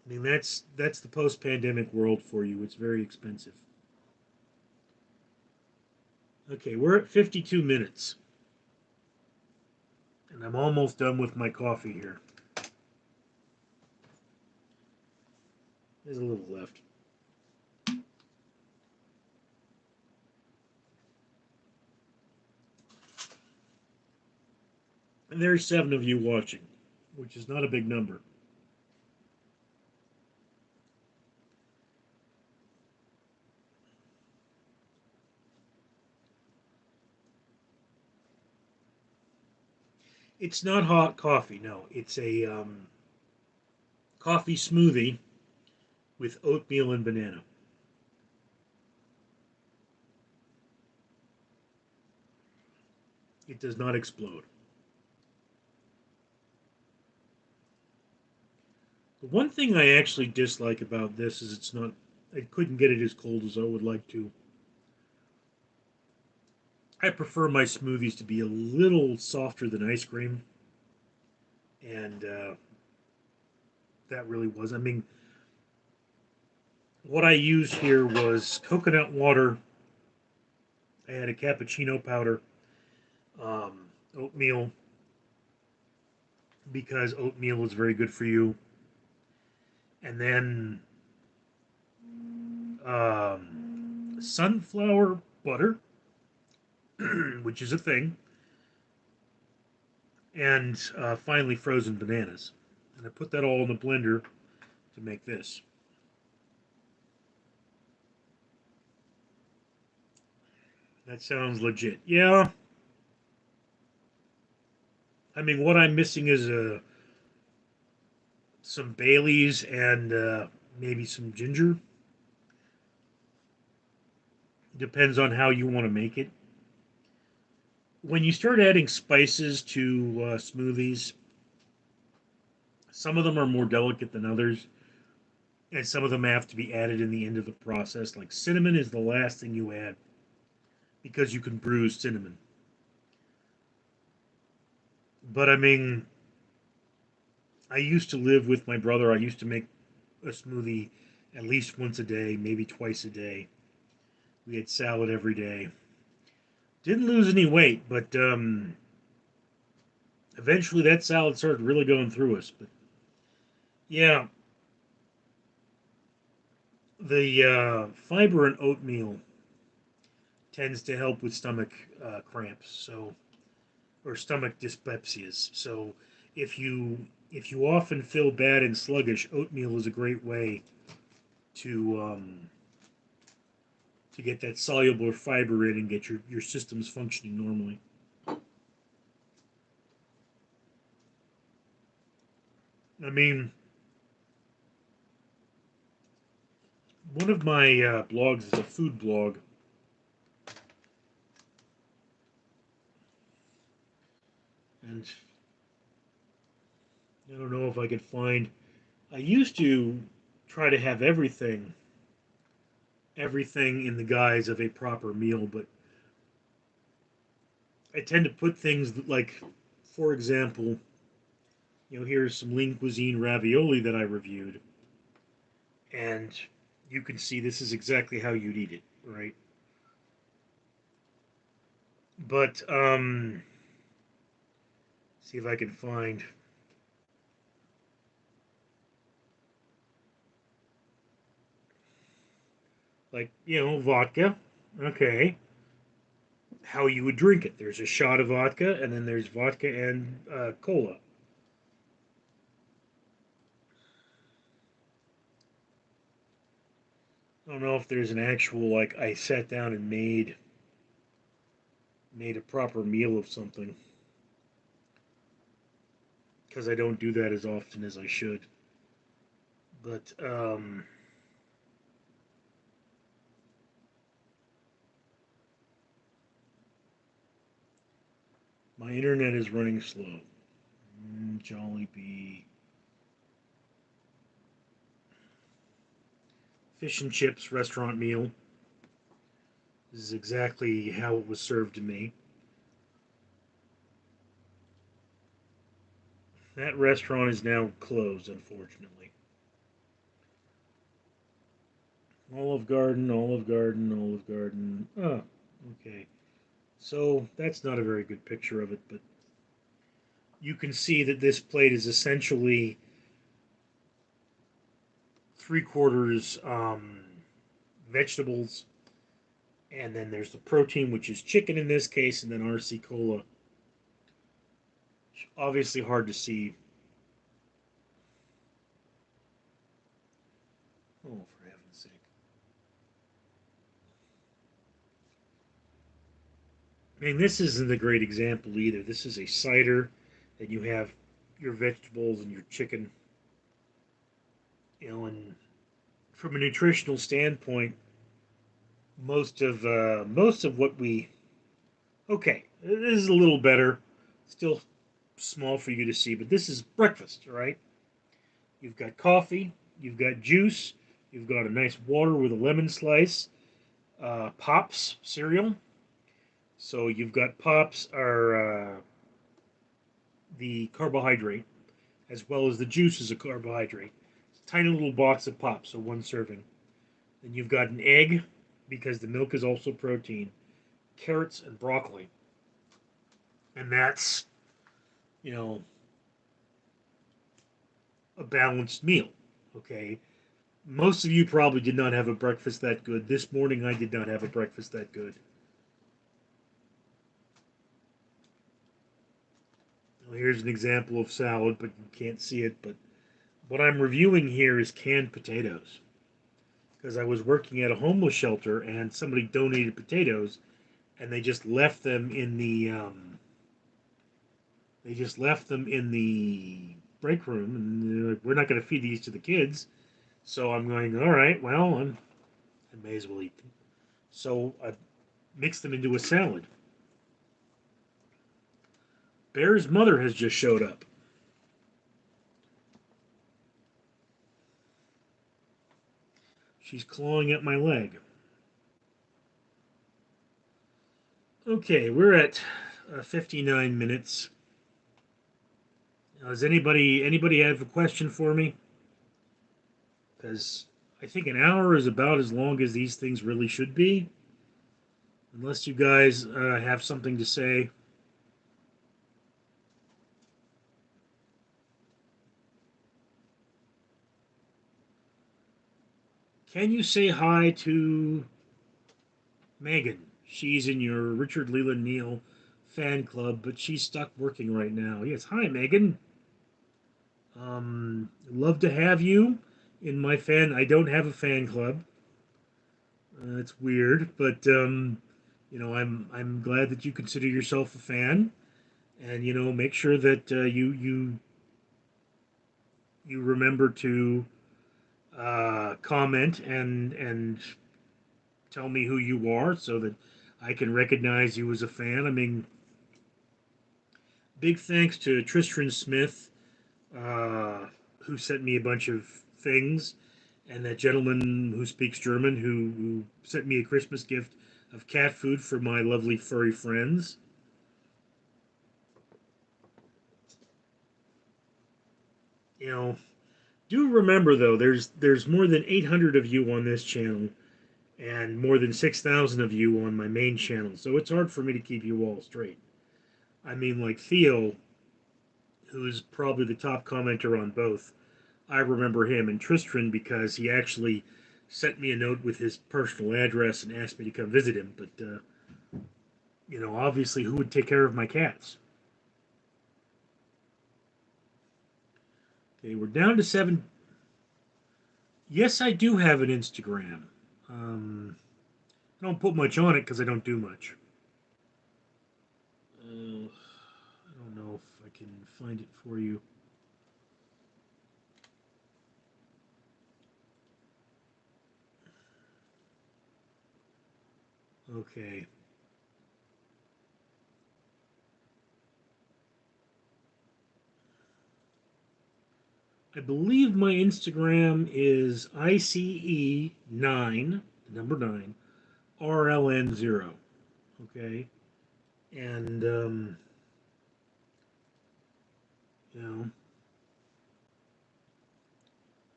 I mean, that's the post-pandemic world for you. It's very expensive. Okay, we're at 52 minutes, and I'm almost done with my coffee here. There's a little left. And there's 7 of you watching, which is not a big number. It's not hot coffee, no. It's a coffee smoothie with oatmeal and banana. It does not explode. The one thing I actually dislike about this is it's not. I couldn't get it as cold as I would like to. I prefer my smoothies to be a little softer than ice cream, and that really was. I mean, what I used here was coconut water. I had a cappuccino powder, oatmeal, because oatmeal is very good for you, and then sunflower butter, which is a thing, and finally frozen bananas. And I put that all in the blender to make this. That sounds legit. Yeah. I mean, what I'm missing is some Baileys and maybe some ginger. Depends on how you want to make it. When you start adding spices to smoothies, some of them are more delicate than others, and some of them have to be added in the end of the process. Like cinnamon is the last thing you add because you can bruise cinnamon. But I mean, I used to live with my brother. I used to make a smoothie at least once a day, maybe twice a day. We had salad every day. Didn't lose any weight, but eventually that salad started really going through us. But yeah, the fiber in oatmeal tends to help with stomach cramps, so or stomach dyspepsias. So if you if you often feel bad and sluggish, oatmeal is a great way to um, to get that soluble fiber in and get your systems functioning normally. I mean, one of my blogs is a food blog, and I don't know if I could find. I used to try to have everything in the guise of a proper meal, but I tend to put things like, for example, here's some lean cuisine ravioli that I reviewed, and you can see this is exactly how you'd eat it, right? But see if I can find like vodka. Okay, how you would drink it. There's a shot of vodka, and then there's vodka and cola. I don't know if there's an actual like I sat down and made a proper meal of something because I don't do that as often as I should. But my internet is running slow. Jollibee fish and chips restaurant meal. This is exactly how it was served to me. That restaurant is now closed, unfortunately. Olive Garden, Olive Garden, Olive Garden. Oh, okay. So that's not a very good picture of it, but you can see that this plate is essentially three quarters vegetables, and then there's the protein, which is chicken in this case, and then RC Cola. Obviously hard to see. Oh, for heaven's sake. I mean, this isn't a great example either. This is a cider, and you have your vegetables and your chicken. And from a nutritional standpoint, most of what we okay, this is a little better. Still small for you to see, but this is breakfast, right? You've got coffee, you've got juice, you've got a nice water with a lemon slice, Pops cereal. So you've got Pops are the carbohydrate, as well as the juice is a carbohydrate. It's a tiny little box of Pops, so one serving. Then you've got an egg, because the milk is also protein, carrots and broccoli, and that's you know a balanced meal. Okay, most of you probably did not have a breakfast that good. This morning I did not have a breakfast that good. Well, here's an example of salad, but you can't see it. But what I'm reviewing here is canned potatoes because I was working at a homeless shelter and somebody donated potatoes and they just left them in the break room and they're like, we're not going to feed these to the kids. So I'm going, all right, well, I may as well eat them. So I mixed them into a salad. Bear's mother has just showed up. She's clawing at my leg. Okay, we're at 59 minutes. Does anybody have a question for me? Because I think an hour is about as long as these things really should be. Unless you guys have something to say. Can you say hi to Megan? She's in your Richard Leland Neal fan club, but she's stuck working right now. Yes, hi Megan. Love to have you in my fan. I don't have a fan club. It's weird, but I'm glad that you consider yourself a fan, and make sure that you remember to comment and tell me who you are so that I can recognize you as a fan. I mean, big thanks to Tristran Smith, uh, who sent me a bunch of things, and that gentleman who speaks German who sent me a Christmas gift of cat food for my lovely furry friends. You know, do remember though, there's more than 800 of you on this channel, and more than 6,000 of you on my main channel, so it's hard for me to keep you all straight. I mean, like Theo, who's probably the top commenter on both. I remember him, and Tristran because he actually sent me a note with his personal address and asked me to come visit him. But obviously, who would take care of my cats? Okay, we're down to 7. Yes, I do have an Instagram. I don't put much on it because I don't do much. I don't know if I can find it for you. Okay. I believe my Instagram is ICE9, number 9, RLN0. Okay. And, you know,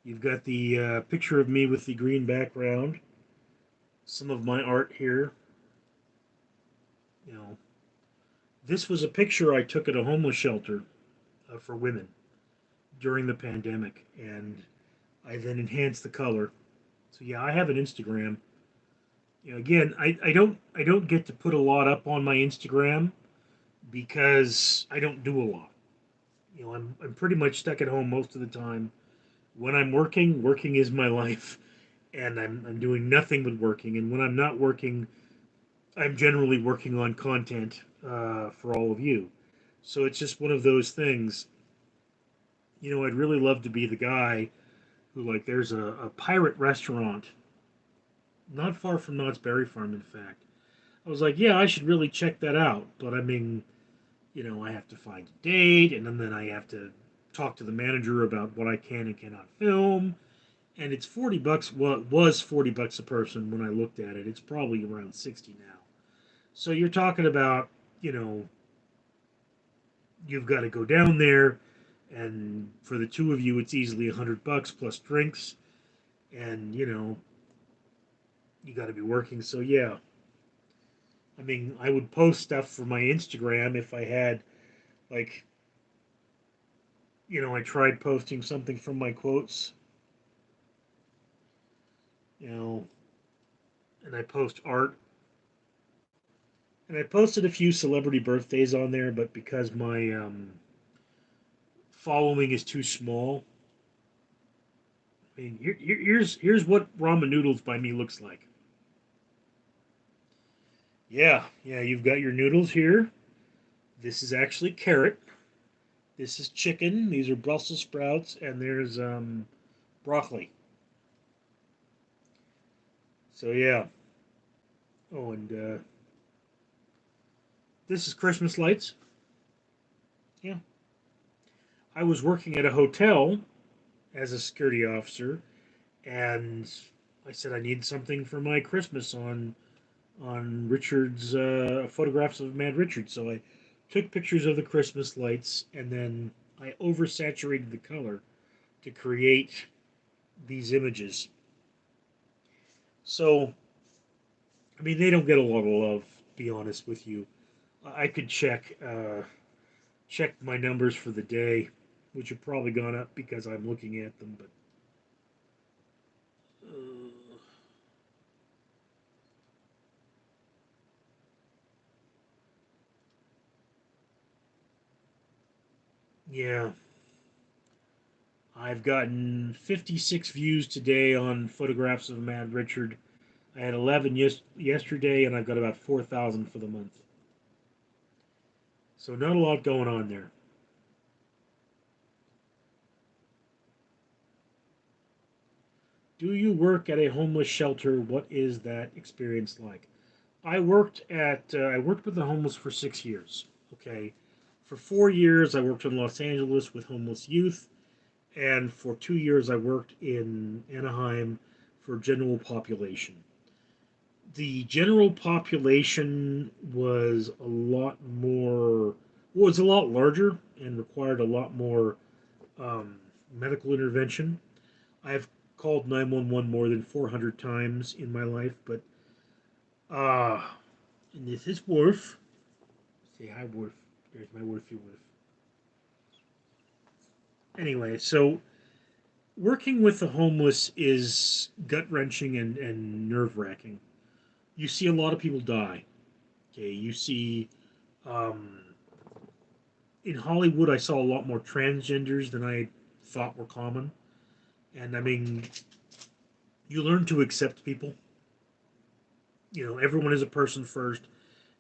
you've got the picture of me with the green background, some of my art here. You know, this was a picture I took at a homeless shelter for women during the pandemic, and I then enhanced the color. So yeah, I have an Instagram. Again, I don't get to put a lot up on my Instagram because I don't do a lot. I'm pretty much stuck at home most of the time. When I'm working, working is my life, and I'm doing nothing but working. And when I'm not working, I'm generally working on content for all of you. So it's just one of those things. I'd really love to be the guy who, like, there's a pirate restaurant not far from Knott's Berry Farm, in fact. I was like, yeah, I should really check that out. But I mean, I have to find a date, and then I have to talk to the manager about what I can and cannot film. And it's $40. Well, it was $40 a person when I looked at it. It's probably around 60 now. So you're talking about, you know, you've got to go down there, and for the two of you, it's easily $100 plus drinks, and you got to be working. So yeah, I mean, I would post stuff for my Instagram if I had, like, I tried posting something from my quotes, you know, and I post art, and I posted a few celebrity birthdays on there, but because my following is too small, I mean, here's what ramen noodles by me looks like. Yeah, yeah, you've got your noodles here. This is actually carrot. This is chicken. These are Brussels sprouts, and there's broccoli. So yeah. Oh, and this is Christmas lights. Yeah. I was working at a hotel as a security officer, and I said I need something for my Christmas on Richard's photographs of Mad Richard. So I took pictures of the Christmas lights, and then I oversaturated the color to create these images. So I mean, they don't get a lot of love, to be honest with you. I could check my numbers for the day, which have probably gone up because I'm looking at them. But yeah, I've gotten 56 views today on photographs of Mad Richard. I had 11 yesterday, and I've got about 4,000 for the month. So not a lot going on there. Do you work at a homeless shelter? What is that experience like? I worked with the homeless for 6 years. Okay, for 4 years I worked in Los Angeles with homeless youth, and for 2 years I worked in Anaheim for general population. The general population was a lot larger and required a lot more um, medical intervention. I've called 911 more than 400 times in my life, but uh, and this is Worf. Say hi, Worf. There's my Worfy Worf. Anyway, so working with the homeless is gut wrenching and nerve wracking. You see a lot of people die. Okay, you see um, in Hollywood, I saw a lot more transgenders than I thought were common. And I mean, you learn to accept people. You know, everyone is a person first,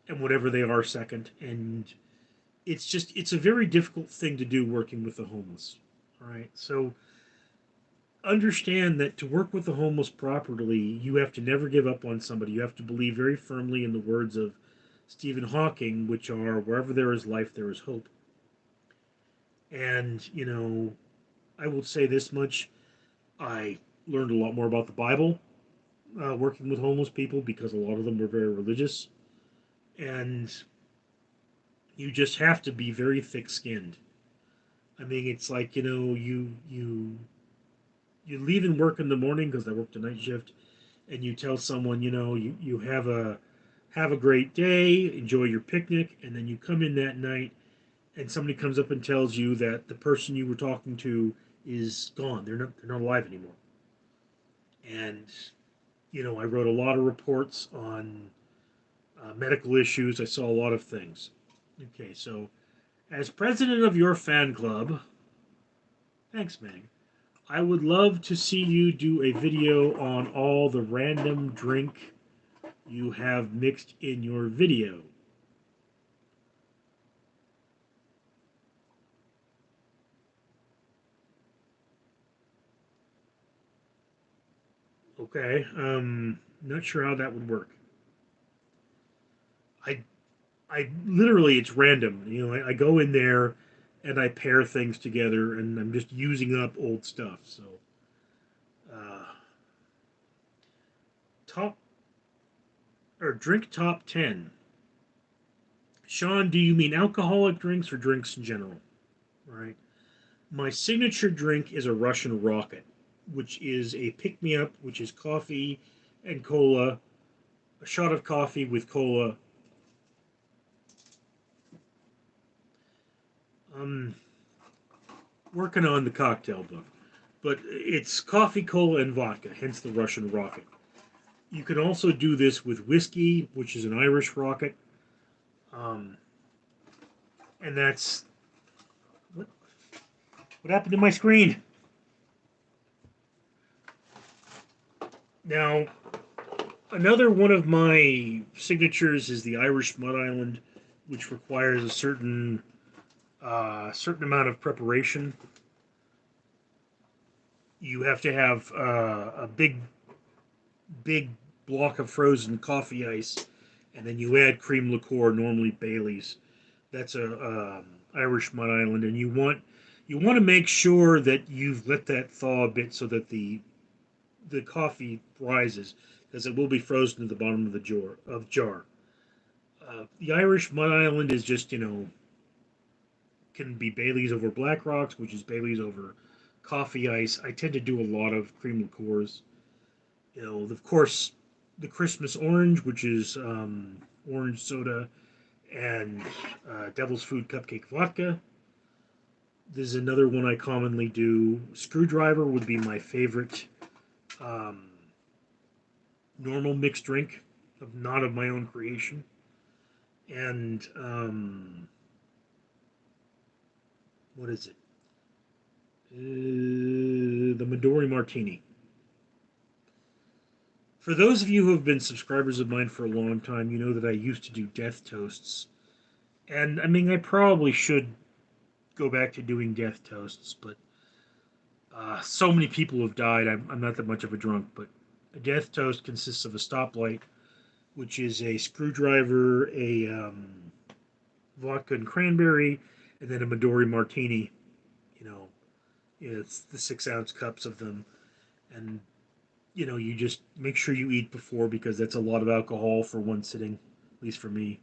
and whatever they are second. And it's a very difficult thing to do working with the homeless. All right, so understand that to work with the homeless properly, you have to never give up on somebody. You have to believe very firmly in the words of Stephen Hawking, which are wherever there is life, there is hope. And, you know, I will say this much: I learned a lot more about the Bible working with homeless people because a lot of them were very religious. And you just have to be very thick skinned. I mean, it's like, you know, you leave and work in the morning because I worked a night shift, and you tell someone, you know, you have a great day, enjoy your picnic, and then you come in that night and somebody comes up and tells you that the person you were talking to is gone. They're not alive anymore. And you know, I wrote a lot of reports on medical issues. I saw a lot of things. Okay, so as president of your fan club, thanks, Meg. I would love to see you do a video on all the random drink you have mixed in your video. Okay, not sure how that would work. I, I literally, it's random. You know, I go in there and I pair things together, and I'm just using up old stuff. So, uh, top or drink top 10. Sean, do you mean alcoholic drinks or drinks in general? All right. My signature drink is a Russian rocket, which is a pick me up, which is coffee and cola, a shot of coffee with cola. I'm working on the cocktail book, but it's coffee, cola, and vodka, hence the Russian rocket. You can also do this with whiskey, which is an Irish rocket. Um, and that's what happened to my screen. Now, another one of my signatures is the Irish Mud Island, which requires a certain amount of preparation. You have to have a big block of frozen coffee ice, and then you add cream liqueur, normally Bailey's. That's a Irish Mud Island, and you want to make sure that you've let that thaw a bit so that the coffee rises, because it will be frozen at the bottom of the jar. The Irish Mud Island is just, you know, can be Bailey's over Black Rocks, which is Bailey's over coffee ice. I tend to do a lot of cream liqueurs. You know, of course, the Christmas Orange, which is orange soda and Devil's Food Cupcake Vodka. There's another one I commonly do. Screwdriver would be my favorite um, normal mixed drink, not of my own creation. And what is it? The Midori Martini. For those of you who have been subscribers of mine for a long time, you know that I used to do death toasts. And I mean, I probably should go back to doing death toasts, but so many people have died. I'm not that much of a drunk, but a death toast consists of a stoplight, which is a screwdriver, a vodka and cranberry, and then a Midori martini. You know, it's the 6 ounce cups of them, and you just make sure you eat before because that's a lot of alcohol for one sitting, at least for me.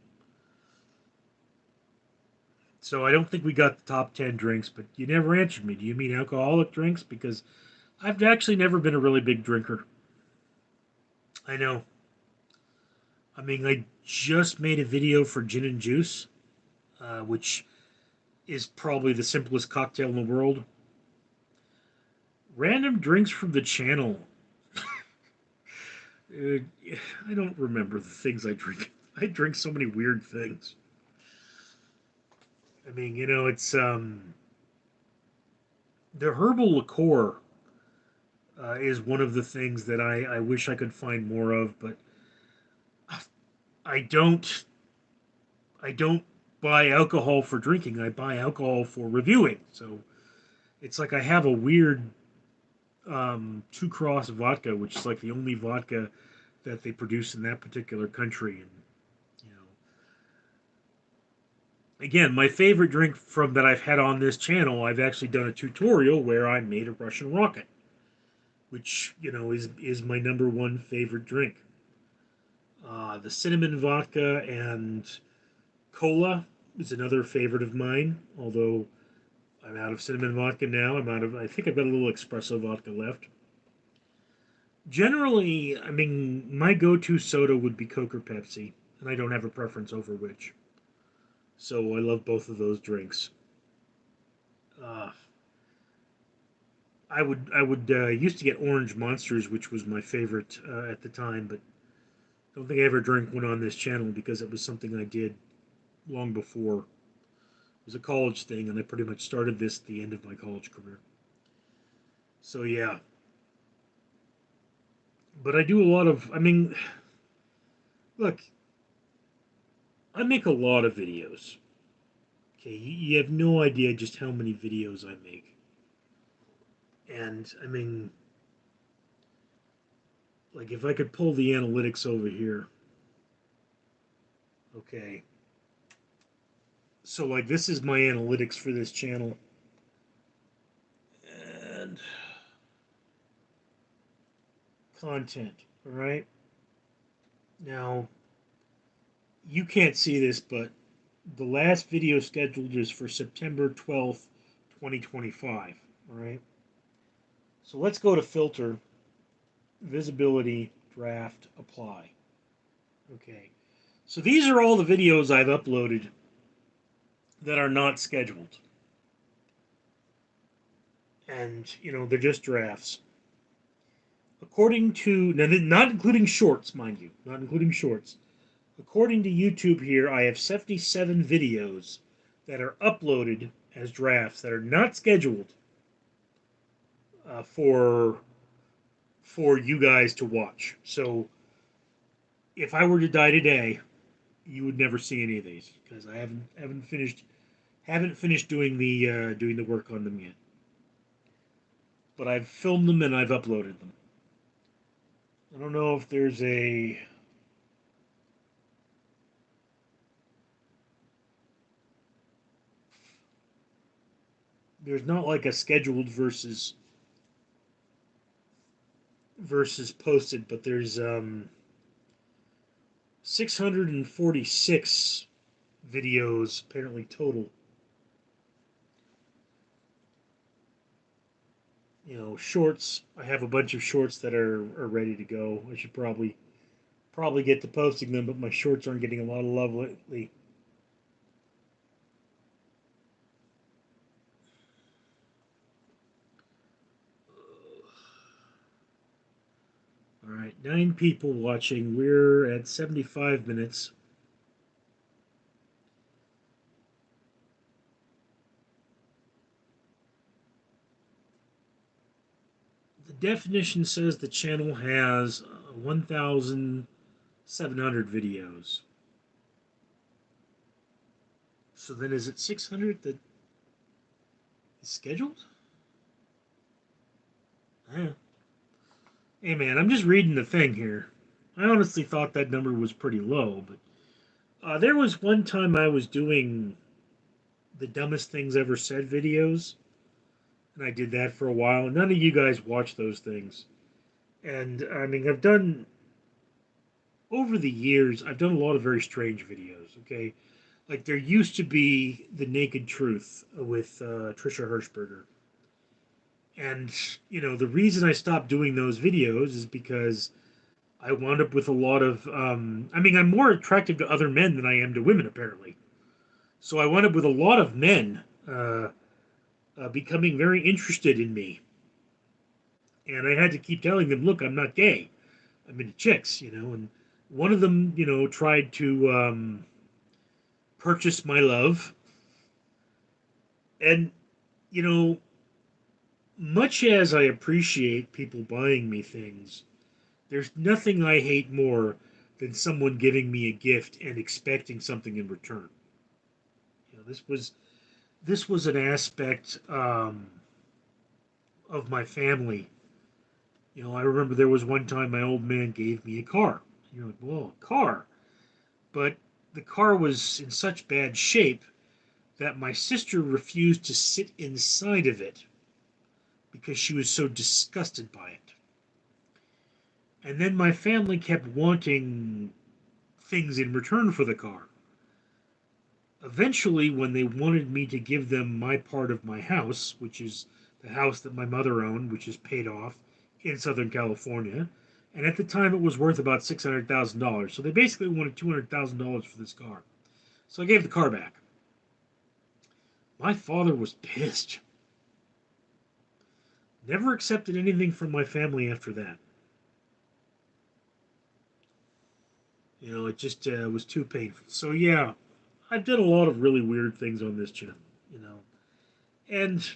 So I don't think we got the top 10 drinks, but you never answered me. Do you mean alcoholic drinks? Because I've actually never been a really big drinker. I know. I mean, I just made a video for gin and juice, which is probably the simplest cocktail in the world. Random drinks from the channel. Uh, I don't remember the things I drink. I drink so many weird things. I mean, it's the herbal liqueur is one of the things that I wish I could find more of, but I don't I don't buy alcohol for drinking. I buy alcohol for reviewing. So it's like I have a weird two cross vodka, which is like the only vodka that they produce in that particular country. And you know, again, my favorite drink from that I've had on this channel, I've actually done a tutorial where I made a Russian rocket, which is my number one favorite drink. The cinnamon vodka and cola is another favorite of mine, although I'm out of cinnamon vodka now. I think I've got a little espresso vodka left. Generally, I mean, my go to soda would be Coke or Pepsi, and I don't have a preference over which. So I love both of those drinks. Uh, I would used to get Orange Monsters, which was my favorite at the time, but I don't think I ever drank one on this channel because it was something I did long before. It was a college thing, and I pretty much started this at the end of my college career. So yeah, but I do a lot of. I mean, look, I make a lot of videos. Okay, you have no idea just how many videos I make. And I mean, like if I could pull the analytics over here. Okay. So like this is my analytics for this channel. And content, all right? Now, you can't see this, but the last video scheduled is for September 12th, 2025, all right? So let's go to filter, visibility, draft, apply. Okay. So these are all the videos I've uploaded that are not scheduled. And, they're just drafts. According to, now, not including shorts, mind you, not including shorts. According to YouTube here, I have 77 videos that are uploaded as drafts that are not scheduled for you guys to watch. So if I were to die today, you would never see any of these because I haven't finished doing the work on them yet. But I've filmed them and I've uploaded them. I don't know if there's not like a scheduled versus posted, but there's 646 videos apparently total. Shorts. I have a bunch of shorts that are ready to go. I should probably probably get to posting them, but my shorts aren't getting a lot of love lately. All right, 9 people watching. We're at 75 minutes. The definition says the channel has 1,700 videos. So then is it 600 that is scheduled? Yeah. Hey man, I'm just reading the thing here. I honestly thought that number was pretty low, but there was one time I was doing the dumbest things ever said videos, and I did that for a while. None of you guys watch those things. And I mean, I've done over the years, I've done a lot of very strange videos, okay? Like there used to be The Naked Truth with Trisha Hirschberger. And, the reason I stopped doing those videos is because I wound up with a lot of, I mean, I'm more attractive to other men than I am to women, apparently. So I wound up with a lot of men becoming very interested in me. And I had to keep telling them, look, I'm not gay. I'm into chicks, and one of them, tried to purchase my love. And, you know, much as I appreciate people buying me things, there's nothing I hate more than someone giving me a gift and expecting something in return. This was an aspect of my family. I remember there was one time my old man gave me a car. You're like, well, a car, but the car was in such bad shape that my sister refused to sit inside of it because she was so disgusted by it. And then my family kept wanting things in return for the car. Eventually, when they wanted me to give them my part of my house, which is the house that my mother owned, which is paid off in Southern California, and at the time it was worth about $600,000. So they basically wanted $200,000 for this car. So I gave the car back. My father was pissed. Never accepted anything from my family after that. It just was too painful. So yeah, I've done a lot of really weird things on this channel, and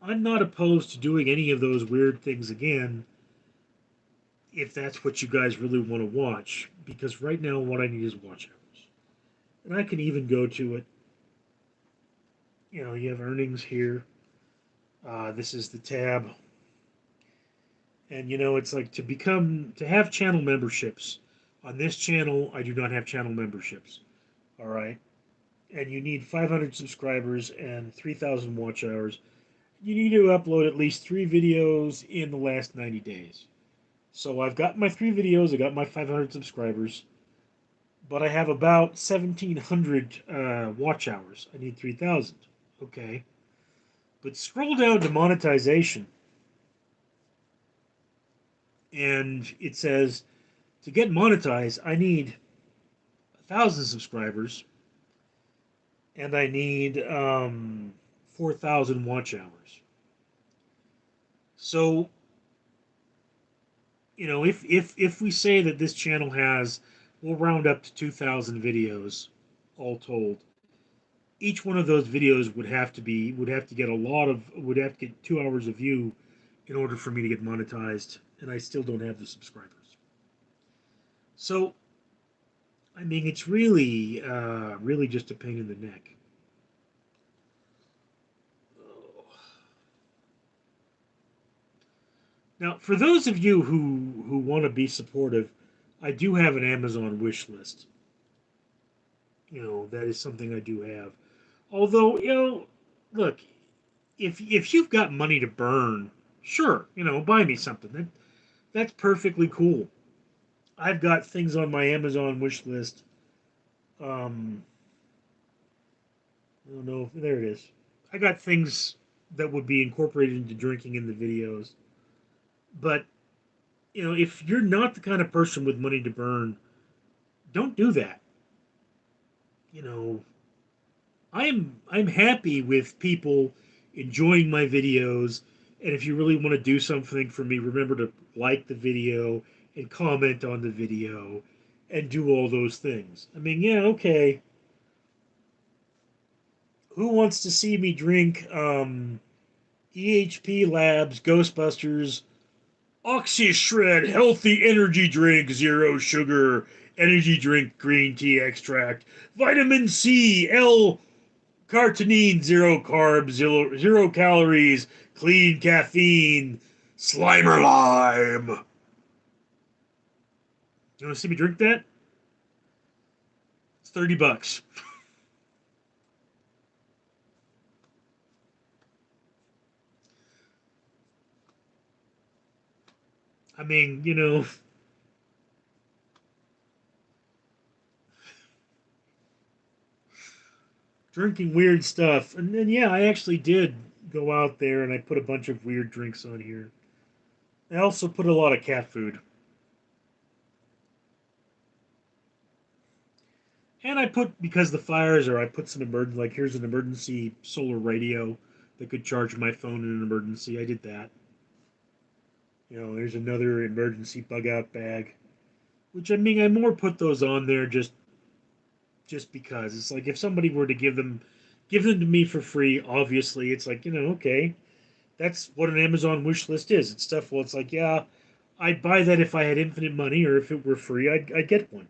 I'm not opposed to doing any of those weird things again if that's what you guys really want to watch, because right now what I need is watch hours. And I can even go to it. You have earnings here. This is the tab. And it's like to have channel memberships. On this channel, I do not have channel memberships. All right. And you need 500 subscribers and 3,000 watch hours. You need to upload at least 3 videos in the last 90 days. So I've got my 3 videos, I got my 500 subscribers, but I have about 1,700 watch hours. I need 3,000. Okay. But scroll down to monetization, and it says to get monetized, I need 1,000 subscribers, and I need 4,000 watch hours. So, if we say that this channel has, we'll round up to 2,000 videos, all told. Each one of those videos would have to get 2 hours of view in order for me to get monetized, and I still don't have the subscribers. So, I mean, it's really just a pain in the neck. Now, for those of you who want to be supportive, I do have an Amazon wish list. That is something I do have. Although, look, if you've got money to burn, sure, buy me something. That's perfectly cool. I've got things on my Amazon wish list. I don't know. There it is. I got things that would be incorporated into drinking in the videos, but if you're not the kind of person with money to burn, don't do that. You know, I'm happy with people enjoying my videos, and if you really want to do something for me, remember to like the video and comment on the video and do all those things. I mean, yeah, okay. Who wants to see me drink EHP Labs Ghostbusters Oxy Shred Healthy Energy Drink, zero sugar, energy drink, green tea extract, vitamin C, L-carnitine, zero carbs, zero calories, clean caffeine, Slimer Lime. You want to see me drink that? It's $30. I mean, drinking weird stuff. And then, yeah, I actually did go out there and I put a bunch of weird drinks on here. I also put a lot of cat food. And I put, because the fires are, I put some emergency, like here's an emergency solar radio that could charge my phone in an emergency. I did that. There's another emergency bug out bag, which I mean, I more put those on there just because it's like if somebody were to give them to me for free, obviously it's like okay, that's what an Amazon wish list is. It's stuff. Well, it's like yeah, I'd buy that if I had infinite money, or if it were free, I'd get one.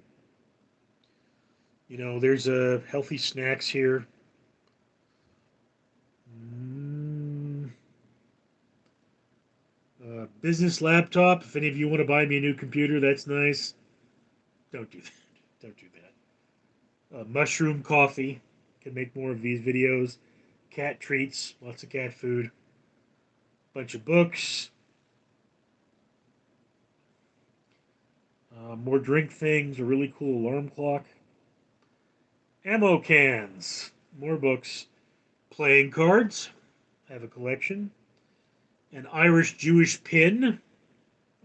There's healthy snacks here. Mm, business laptop. If any of you want to buy me a new computer, that's nice. Don't do that. Don't do that. Mushroom coffee. Can make more of these videos. Cat treats. Lots of cat food. Bunch of books. More drink things. A really cool alarm clock. Ammo cans. More books. Playing cards. I have a collection. An Irish Jewish pin.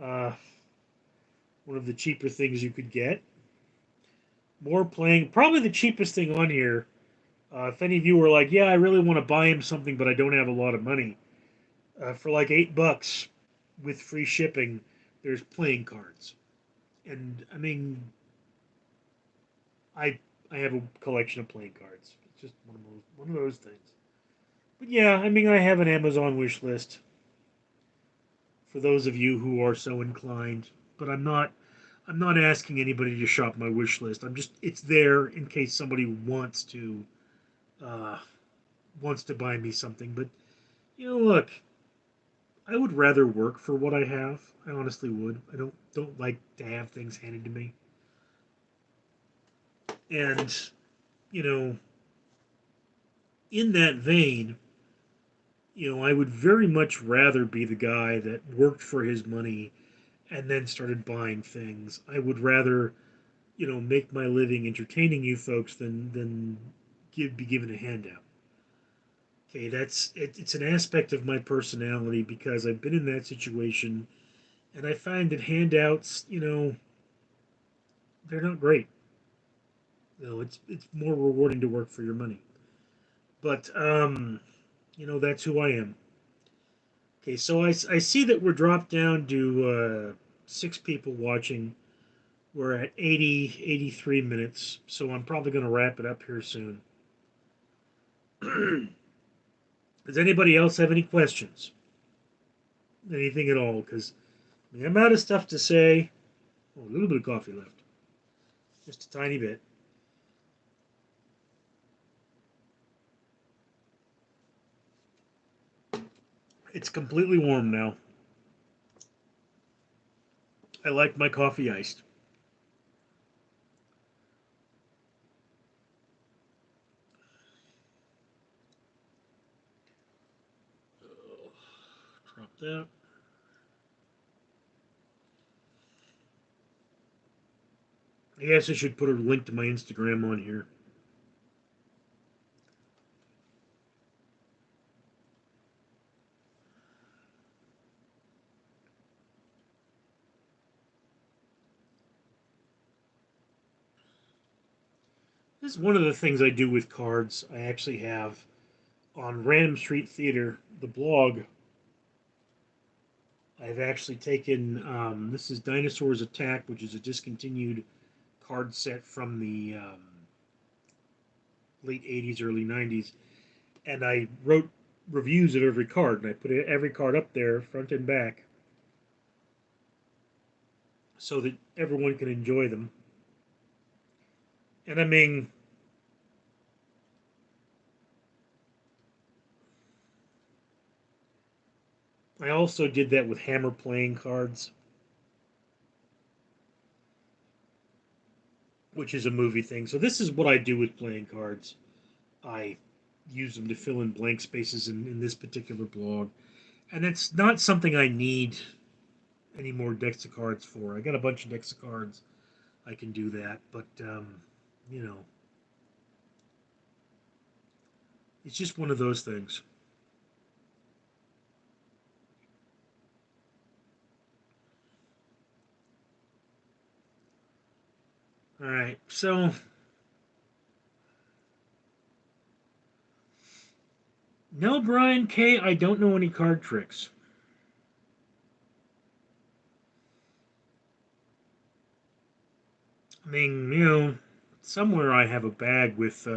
Uh, One of the cheaper things you could get. More playing. Probably the cheapest thing on here. If any of you were like, yeah, I really want to buy him something, but I don't have a lot of money, for like $8 with free shipping, there's playing cards. And I mean, I I have a collection of playing cards. It's just one of those things. But yeah, I mean, I have an Amazon wish list for those of you who are so inclined. But I'm not asking anybody to shop my wish list. It's there in case somebody uh, wants to buy me something. But look, I would rather work for what I have. I honestly would. I don't like to have things handed to me. And you know, in that vein, I would very much rather be the guy that worked for his money and then started buying things. I would rather, make my living entertaining you folks than be given a handout. Okay, it's an aspect of my personality because I've been in that situation, and I find that handouts, they're not great. It's more rewarding to work for your money. But that's who I am. Okay, so I see that we're dropped down to 6 people watching. We're at 83 minutes, so I'm probably going to wrap it up here soon. Does anybody else have any questions? Anything at all? Because I'm out of stuff to say. Oh, a little bit of coffee left. Just a tiny bit. It's completely warm now. I like my coffee iced. Drop that. I guess I should put a link to my Instagram on here. This is one of the things I do with cards. I actually have on Random Street Theater, the blog. I've actually taken this is Dinosaurs Attack, which is a discontinued card set from the late '80s, early '90s, and I wrote reviews of every card, and I put every card up there, front and back, so that everyone can enjoy them. And I mean, I also did that with Hammer playing cards, which is a movie thing. So this is what I do with playing cards. I use them to fill in blank spaces in this particular blog. And it's not something I need any more decks of cards for. I got a bunch of decks of cards. I can do that. But, you know, it's just one of those things. All right. So, no, Brian K., I don't know any card tricks. I mean, somewhere I have a bag with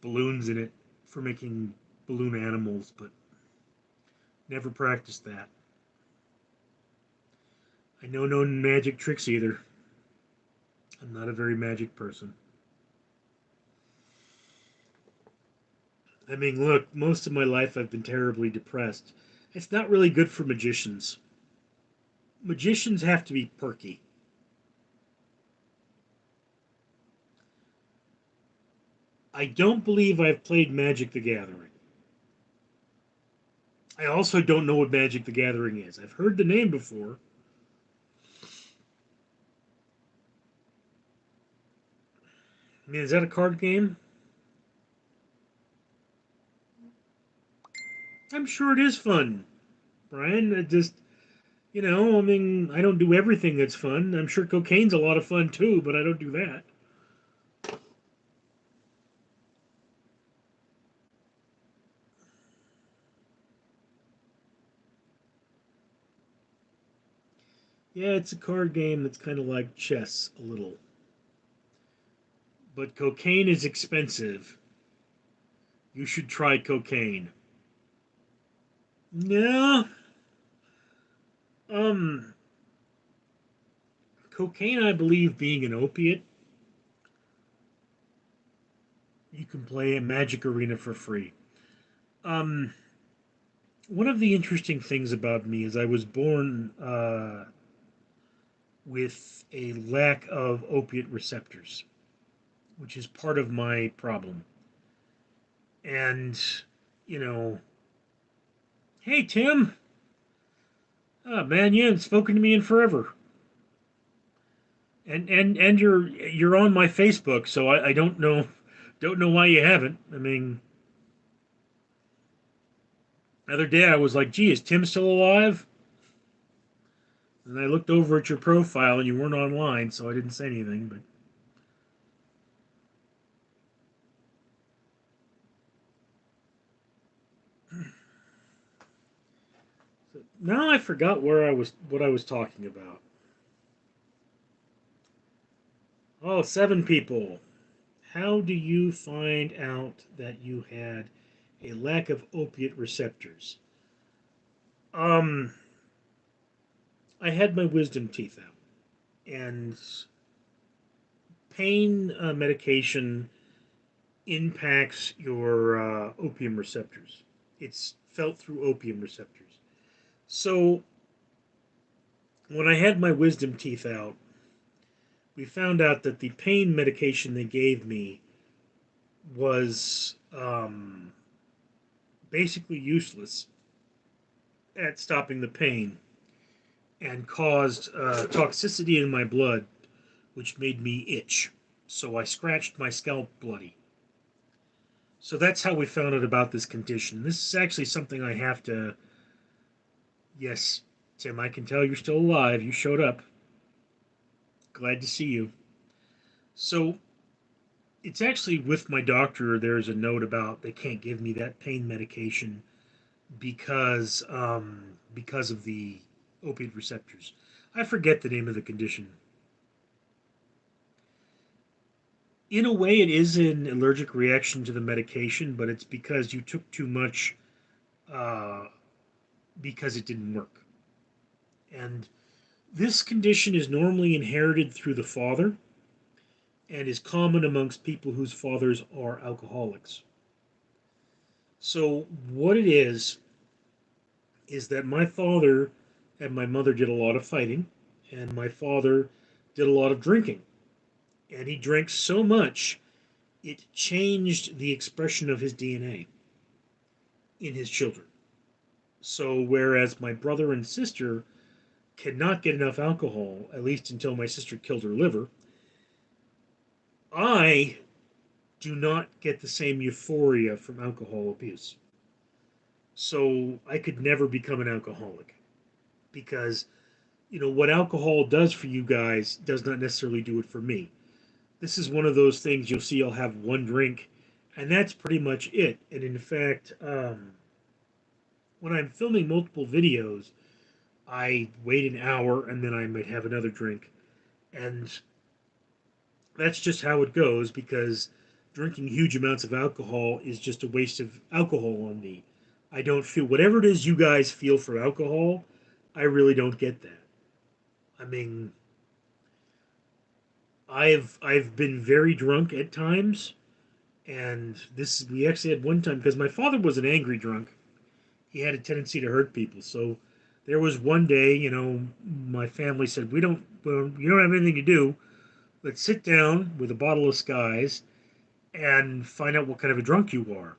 balloons in it for making balloon animals, but never practiced that. I know no magic tricks either. I'm not a very magic person. I mean, look, most of my life I've been terribly depressed. It's not really good for magicians. Magicians have to be perky. I don't believe I've played Magic the Gathering. I also don't know what Magic the Gathering is. I've heard the name before. I mean, is that a card game? I'm sure it is fun, Brian. It just, I mean, I don't do everything that's fun. I'm sure cocaine's a lot of fun too, but I don't do that. Yeah, it's a card game that's kind of like chess a little. But cocaine is expensive. You should try cocaine. No, um, cocaine, I believe, being an opiate, you can play a Magic Arena for free. Um, One of the interesting things about me is I was born with a lack of opiate receptors, which is part of my problem. And, you know, hey Tim, man, you haven't spoken to me in forever. And you're on my Facebook, so I don't know why you haven't. I mean, the other day I was like, gee, is Tim still alive? And I looked over at your profile and you weren't online, so I didn't say anything. But now I forgot what I was talking about. Oh, 7 people. How do you find out that you had a lack of opiate receptors? Um, I had my wisdom teeth out, and pain medication impacts your opium receptors. It's felt through opium receptors. So when I had my wisdom teeth out, we found out that the pain medication they gave me was basically useless at stopping the pain and caused toxicity in my blood, which made me itch. So I scratched my scalp bloody. So that's how we found out about this condition. This is actually something I have to. Yes, Tim, I can tell you're still alive. You showed up. Glad to see you. So It's actually with my doctor. There's a note about they can't give me that pain medication because of the opiate receptors. I forget the name of the condition. In a way, it is an allergic reaction to the medication, but it's because you took too much uh, because it didn't work. And this condition is normally inherited through the father and is common amongst people whose fathers are alcoholics. So, what it is that my father and my mother did a lot of fighting, and my father did a lot of drinking. And he drank so much, it changed the expression of his DNA in his children. So, whereas my brother and sister cannot get enough alcohol, at least until my sister killed her liver, I do not get the same euphoria from alcohol abuse. So, I could never become an alcoholic because, what alcohol does for you guys does not necessarily do it for me. This is one of those things you'll see I'll have one drink, and that's pretty much it. And in fact, when I'm filming multiple videos, I wait an hour and then I might have another drink. And that's just how it goes because drinking huge amounts of alcohol is just a waste of alcohol on me. I don't feel whatever it is you guys feel for alcohol, I really don't get that. I mean, I've been very drunk at times, and this we actually had one time because my father was an angry drunk. He had a tendency to hurt people. So there was one day, my family said, "We don't, well, you don't have anything to do. Let's sit down with a bottle of Skies and find out what kind of a drunk you are."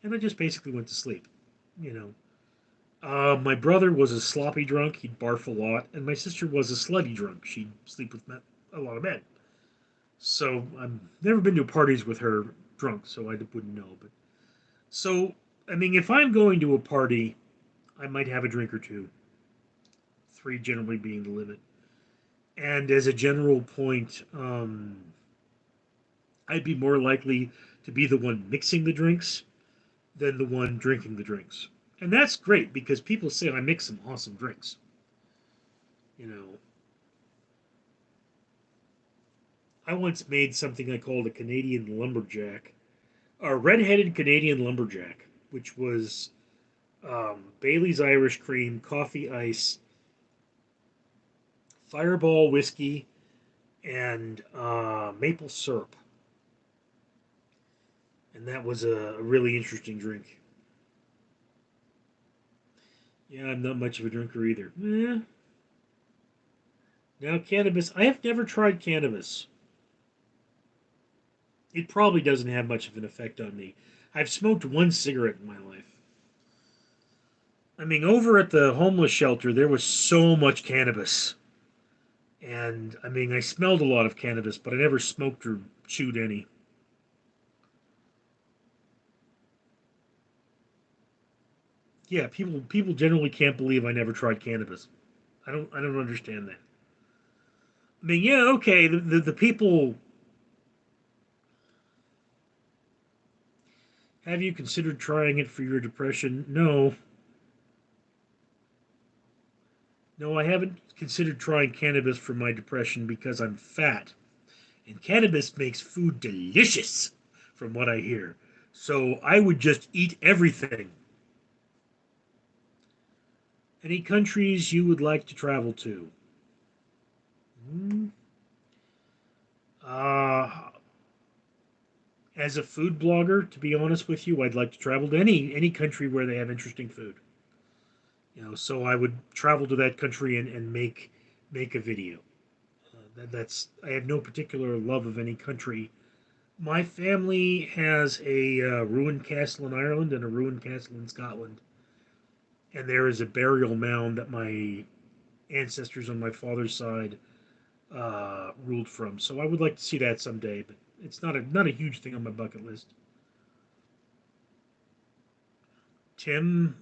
And I just basically went to sleep. You know, my brother was a sloppy drunk. He'd barf a lot, and my sister was a slutty drunk. She'd sleep with a lot of men. So I've never been to parties with her drunk, so I wouldn't know. But so I mean, if I'm going to a party, I might have a drink or two. Three generally being the limit. And as a general point, I'd be more likely to be the one mixing the drinks than the one drinking the drinks. And that's great because people say I make some awesome drinks. You know, I once made something I called a Canadian lumberjack, a red-headed Canadian lumberjack, which was Bailey's Irish Cream, coffee ice, Fireball whiskey, and maple syrup. And that was a really interesting drink. Yeah, I'm not much of a drinker either. Now, cannabis, I have never tried cannabis. It probably doesn't have much of an effect on me. I've smoked one cigarette in my life. I mean, over at the homeless shelter, there was so much cannabis. And I mean, I smelled a lot of cannabis, but I never smoked or chewed any. Yeah, people generally can't believe I never tried cannabis. I don't understand that. I mean, yeah, okay, the people. Have you considered trying it for your depression? No, no, I haven't considered trying cannabis for my depression because I'm fat, and cannabis makes food delicious, from what I hear. So I would just eat everything. Any countries you would like to travel to? Hmm. Uh, as a food blogger, to be honest with you, I'd like to travel to any country where they have interesting food. So I would travel to that country and make a video. That's I have no particular love of any country. My family has a ruined castle in Ireland and a ruined castle in Scotland, and there is a burial mound that my ancestors on my father's side ruled from. So I would like to see that someday, but it's not a huge thing on my bucket list. Tim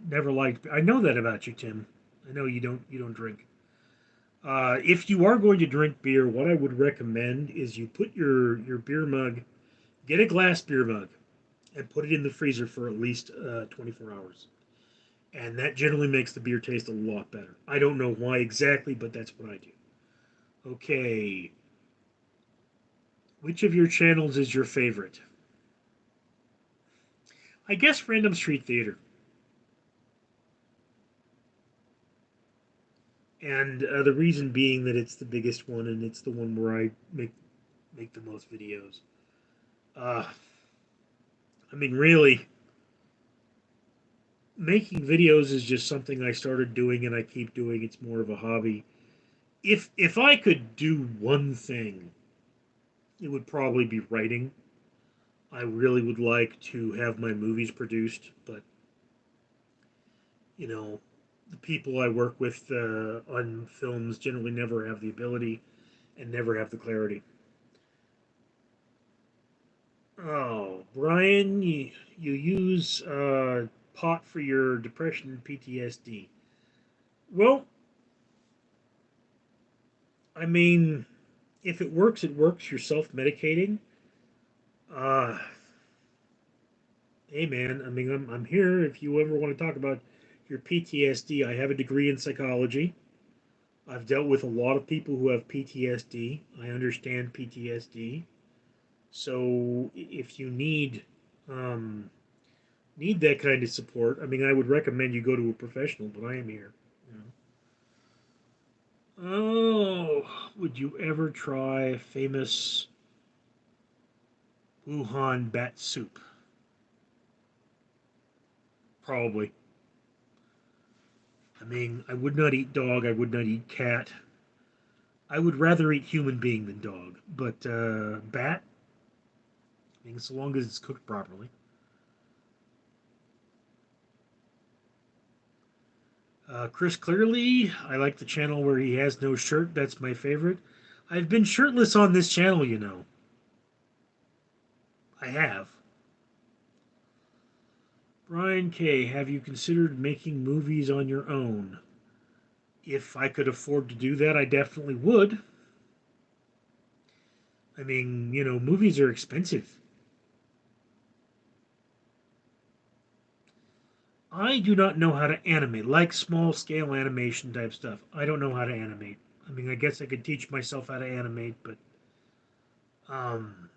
never liked. I know that about you, Tim. I know you don't drink. If you are going to drink beer, what I would recommend is you put your beer mug, get a glass beer mug, and put it in the freezer for at least 24 hours. And that generally makes the beer taste a lot better. I don't know why exactly, but that's what I do. Okay, which of your channels is your favorite? I guess Random Street Theater. And the reason being that it's the biggest one and it's the one where I make the most videos. Uh, I mean, really, making videos is just something I started doing and I keep doing. It's more of a hobby. If I could do one thing, it would probably be writing. I really would like to have my movies produced, but you know, the people I work with on films generally never have the ability and never have the clarity. Oh, Brian, you use pot for your depression and PTSD. Well, I mean, if it works, it works. You're self medicating. Uh, hey, man, I mean, I'm here if you ever want to talk about your PTSD. I have a degree in psychology. I've dealt with a lot of people who have PTSD. I understand PTSD. So if you need that kind of support, I mean, I would recommend you go to a professional. But I am here. You know. Oh, would you ever try famous Wuhan bat soup? Probably. I mean, I would not eat dog. I would not eat cat. I would rather eat human being than dog. But bat, I mean, so long as it's cooked properly. Chris Clearly, I like the channel where he has no shirt. That's my favorite. I've been shirtless on this channel, you know. I have. Brian K., have you considered making movies on your own? If I could afford to do that, I definitely would. I mean, you know, movies are expensive. I do not know how to animate, like small scale animation type stuff. I don't know how to animate. I mean, I guess I could teach myself how to animate, but um,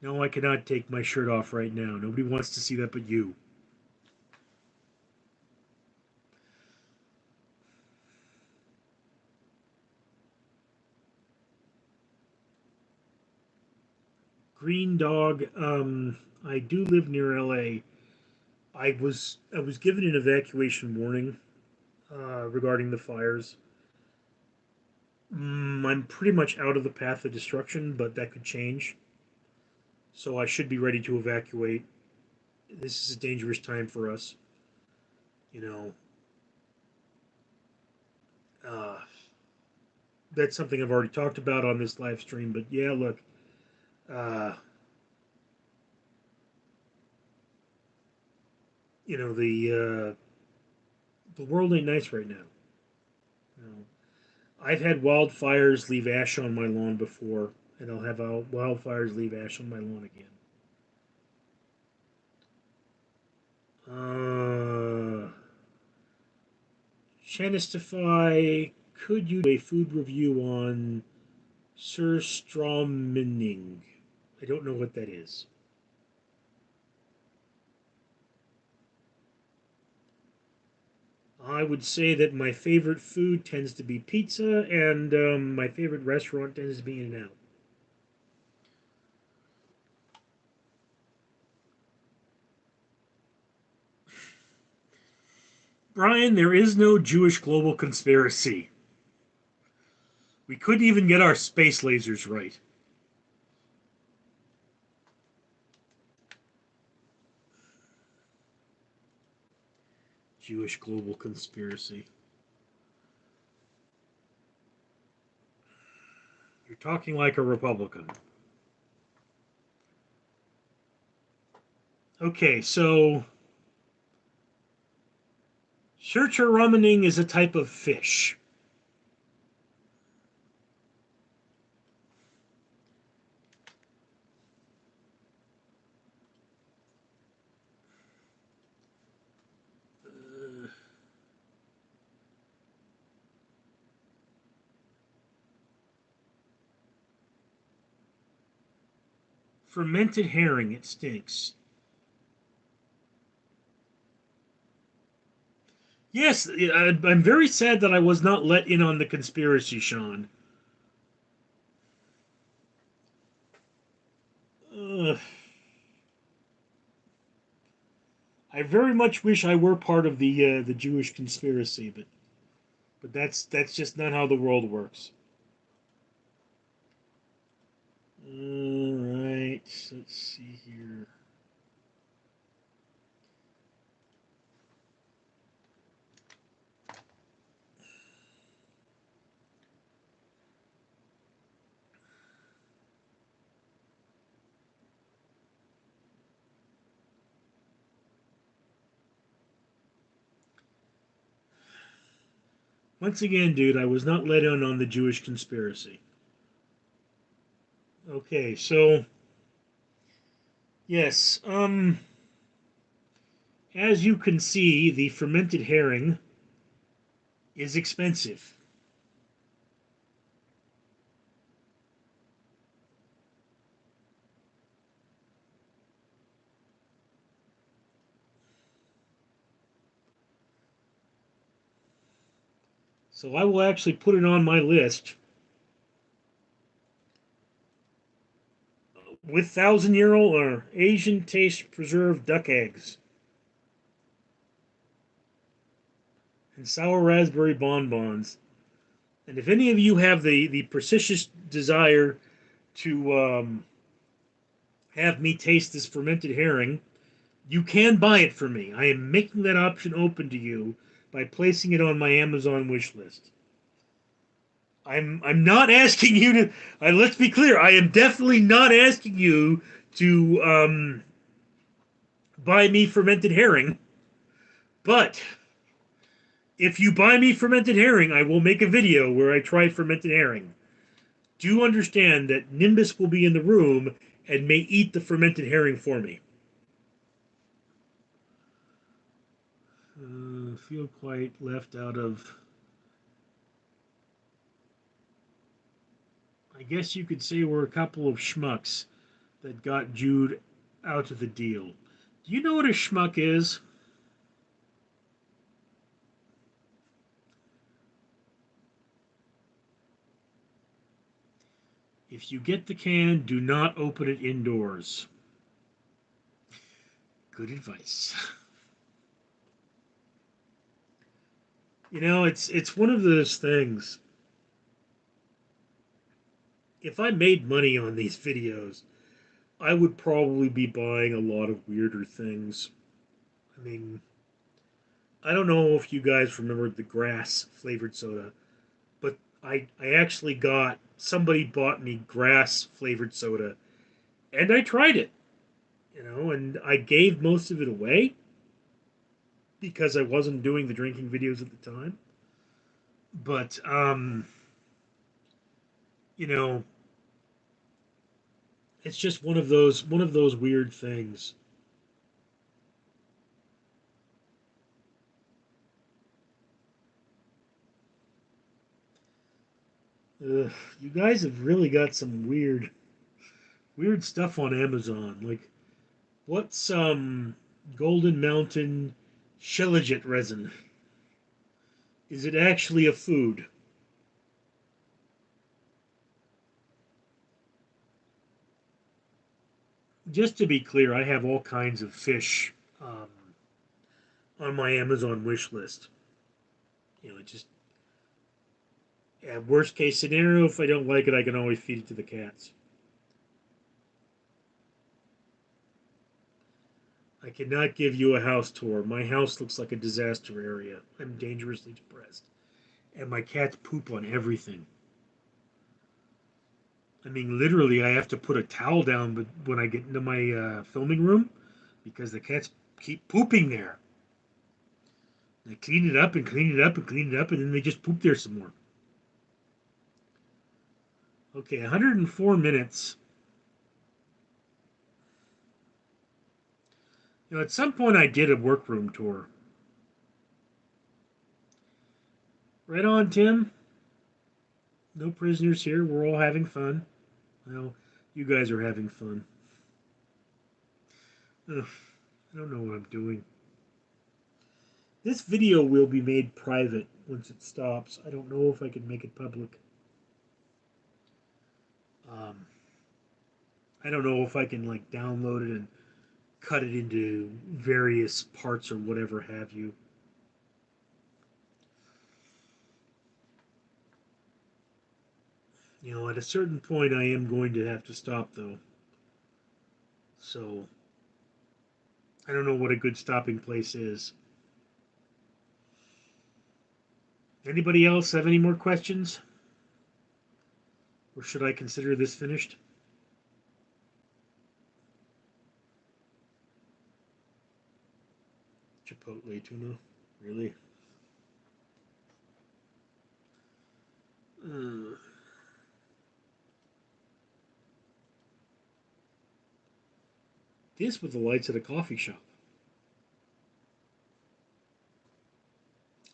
no, I cannot take my shirt off right now. Nobody wants to see that but you. Green Dog. I do live near LA. I was given an evacuation warning regarding the fires. I'm pretty much out of the path of destruction, but that could change. So I should be ready to evacuate. This is a dangerous time for us. You know, uh, that's something I've already talked about on this live stream. But yeah, look, uh, you know the world ain't nice right now. You know, I've had wildfires leave ash on my lawn before, and I'll have wildfires leave ash on my lawn again. Uh, Chanistify, could you do a food review on surströmming? I don't know what that is. I would say that my favorite food tends to be pizza, and my favorite restaurant tends to be In-N-Out. Brian, there is no Jewish global conspiracy. We couldn't even get our space lasers right. Jewish global conspiracy. You're talking like a Republican. Okay, so Surturumning is a type of fish. Fermented herring, it stinks. Yes, I'm very sad that I was not let in on the conspiracy, Sean. Uh, I very much wish I were part of the Jewish conspiracy, but that's just not how the world works. All right, let's see here. Once again, dude, I was not let in on the Jewish conspiracy. Okay, so yes, as you can see, the fermented herring is expensive. So I will actually put it on my list with 1,000-year old or Asian taste preserved duck eggs and sour raspberry bonbons. And if any of you have the persistent desire to have me taste this fermented herring, you can buy it for me. I am making that option open to you by placing it on my Amazon wish list. I'm not asking you to. Let's be clear. I am definitely not asking you to buy me fermented herring. But if you buy me fermented herring, I will make a video where I try fermented herring. Do understand that Nimbus will be in the room and may eat the fermented herring for me. Feel quite left out of. I guess you could say we're a couple of schmucks that got Jude out of the deal. Do you know what a schmuck is? If you get the can, do not open it indoors. Good advice. You know, it's one of those things. If I made money on these videos, I would probably be buying a lot of weirder things. I mean, I don't know if you guys remember the grass flavored soda, but I actually got somebody bought me grass flavored soda and I tried it, and I gave most of it away because I wasn't doing the drinking videos at the time. But you know, it's just one of those weird things. Ugh, you guys have really got some weird stuff on Amazon. Like, what's Golden Mountain shilajit resin? Is it actually a food? Just to be clear, I have all kinds of fish on my Amazon wish list. Just worst case scenario, if I don't like it, I can always feed it to the cats. I cannot give you a house tour. My house looks like a disaster area. I'm dangerously depressed. And my cats poop on everything. I mean, literally, I have to put a towel down when I get into my filming room because the cats keep pooping there. They clean it up and clean it up and clean it up, and then they just poop there some more. Okay, 104 minutes. You know, at some point I did a workroom tour. Right on, Tim. No prisoners here. We're all having fun. Well, you guys are having fun. Ugh, I don't know what I'm doing. This video will be made private once it stops. I don't know if I can make it public. Um, I don't know if I can like download it and cut it into various parts or whatever have you. You know, at a certain point, I am going to have to stop though. So I don't know what a good stopping place is. Anybody else have any more questions? Or should I consider this finished? Chipotle tuna? Really? Uh, this with the lights at a coffee shop.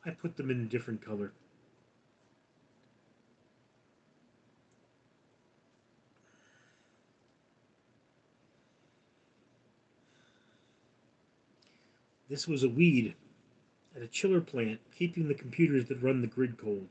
I put them in a different color. This was a weed at a chiller plant, keeping the computers that run the grid cold.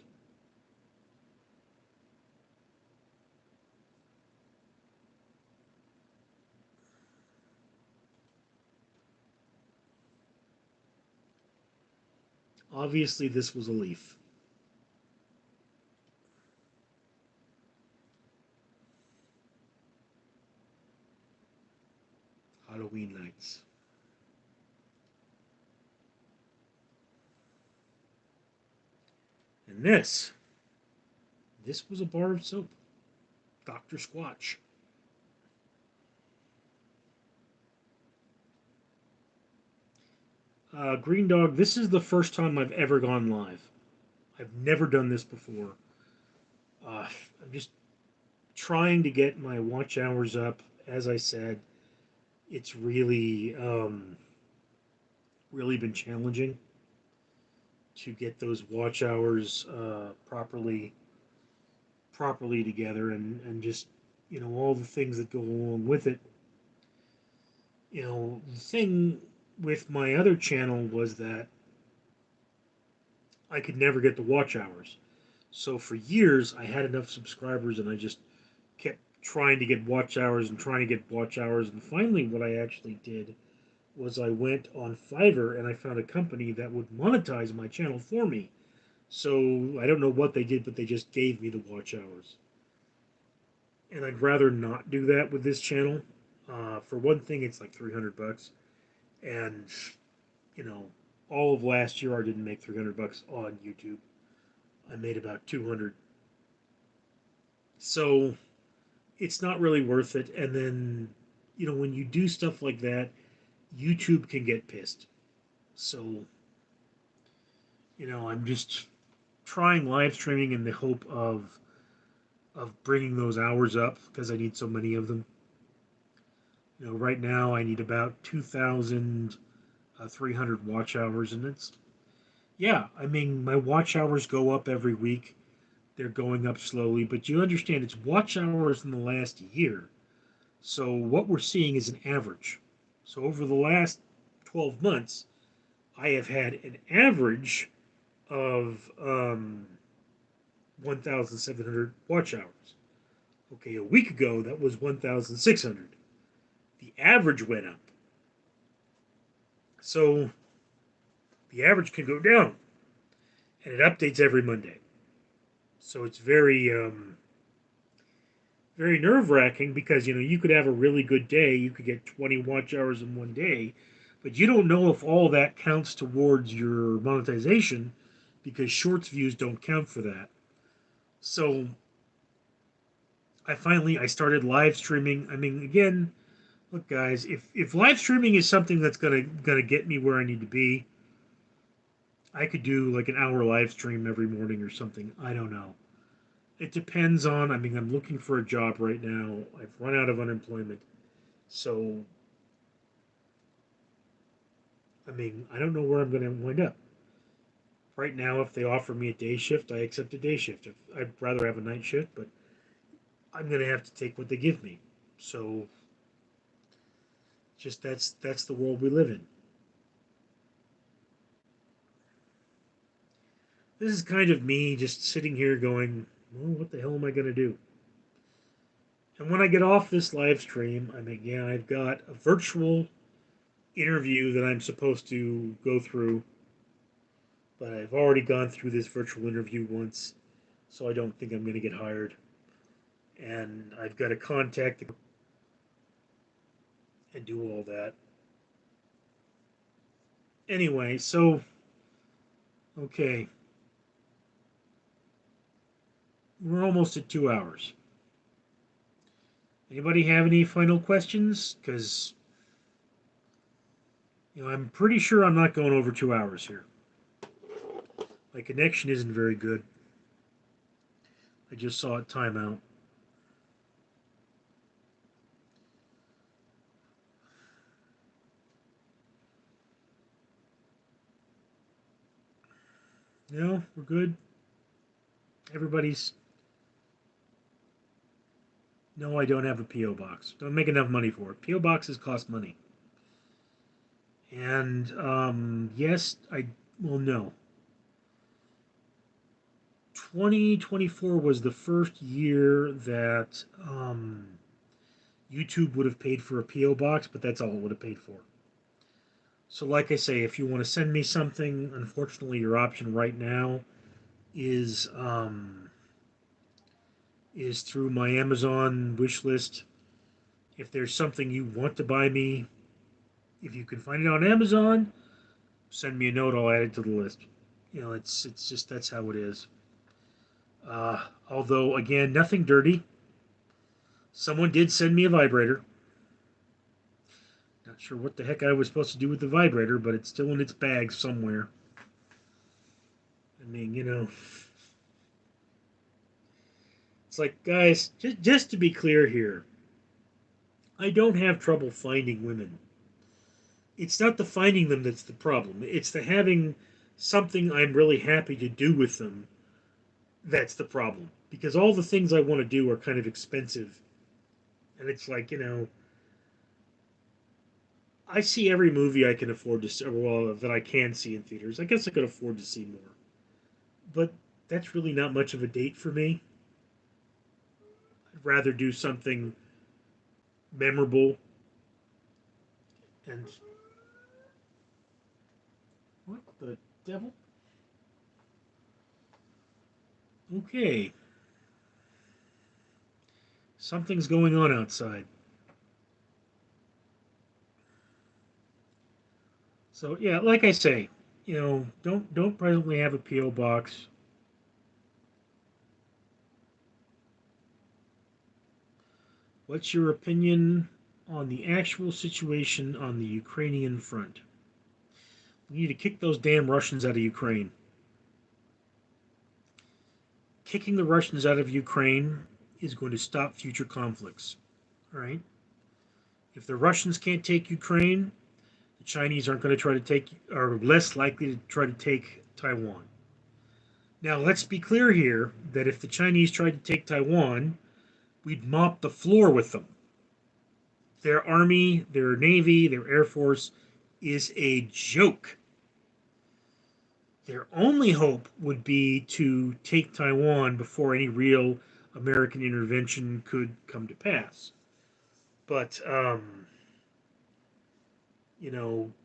Obviously, this was a leaf. Halloween nights. And this was a bar of soap. Dr. Squatch. Green Dog, this is the first time I've ever gone live. I've never done this before. I'm just trying to get my watch hours up. As I said, it's really been challenging to get those watch hours properly together, and just all the things that go along with it. The thing with my other channel was that I could never get the watch hours. So for years I had enough subscribers and I just kept trying to get watch hours and trying to get watch hours, and finally what I actually did was I went on Fiverr and I found a company that would monetize my channel for me. So I don't know what they did, but they just gave me the watch hours. And I'd rather not do that with this channel. For one thing, it's like 300 bucks, and you know, all of last year I didn't make 300 bucks on YouTube. I made about 200. So it's not really worth it. And then, when you do stuff like that, YouTube can get pissed. So, I'm just trying live streaming in the hope of bringing those hours up because I need so many of them. Right now I need about 2,300 watch hours, and yeah, I mean, my watch hours go up every week. They're going up slowly, but you understand it's watch hours in the last year. So what we're seeing is an average. So over the last 12 months, I have had an average of 1,700 watch hours. Okay, a week ago that was 1,600. The average went up. So the average can go down, and it updates every Monday. So it's very nerve-wracking because you could have a really good day, you could get 20 watch hours in one day, but you don't know if all that counts towards your monetization because shorts views don't count for that. So I started live streaming. I mean, again, look guys, if live streaming is something that's gonna get me where I need to be, I could do like an hour live stream every morning or something. I don't know. It depends on, I mean, I'm looking for a job right now. I've run out of unemployment. So, I mean, I don't know where I'm going to wind up. Right now, if they offer me a day shift, I accept a day shift. If, I'd rather have a night shift, but I'm going to have to take what they give me. So, just that's the world we live in. This is kind of me just sitting here going, well, what the hell am I going to do? And when I get off this live stream, I mean, yeah, I've got a virtual interview that I'm supposed to go through, but I've already gone through this virtual interview once, so I don't think I'm going to get hired. And I've got to contact and do all that. Anyway, so, okay, we're almost at 2 hours. Anybody have any final questions? Because, I'm pretty sure I'm not going over 2 hours here. My connection isn't very good. I just saw it time out. No, we're good. Everybody's. No, I don't have a P.O. box. Don't make enough money for it. P.O. boxes cost money. And, yes, well, no. 2024 was the first year that YouTube would have paid for a P.O. box, but that's all it would have paid for. So, like I say, if you want to send me something, unfortunately, your option right now is is through my Amazon wish list. If there's something you want to buy me, if you can find it on Amazon, send me a note. I'll add it to the list. It's just that's how it is. Although again, nothing dirty. Someone did send me a vibrator. Not sure what the heck I was supposed to do with the vibrator, but it's still in its bag somewhere. I mean, it's like, guys, just to be clear here, I don't have trouble finding women. It's not the finding them that's the problem. It's the having something I'm really happy to do with them that's the problem. Because all the things I want to do are kind of expensive. And it's like, I see every movie I can afford to see, well, that I can see in theaters. I guess I could afford to see more. But that's really not much of a date for me. I'd rather do something memorable. And what the devil? Okay. Something's going on outside. So yeah, like I say, don't presently have a PO box. What's your opinion on the actual situation on the Ukrainian front? We need to kick those damn Russians out of Ukraine. Kicking the Russians out of Ukraine is going to stop future conflicts. All right? If the Russians can't take Ukraine, the Chinese aren't going to try to take, are less likely to try to take Taiwan. Now, let's be clear here that if the Chinese tried to take Taiwan, we'd mop the floor with them. Their army, their navy, their air force is a joke. Their only hope would be to take Taiwan before any real American intervention could come to pass. But,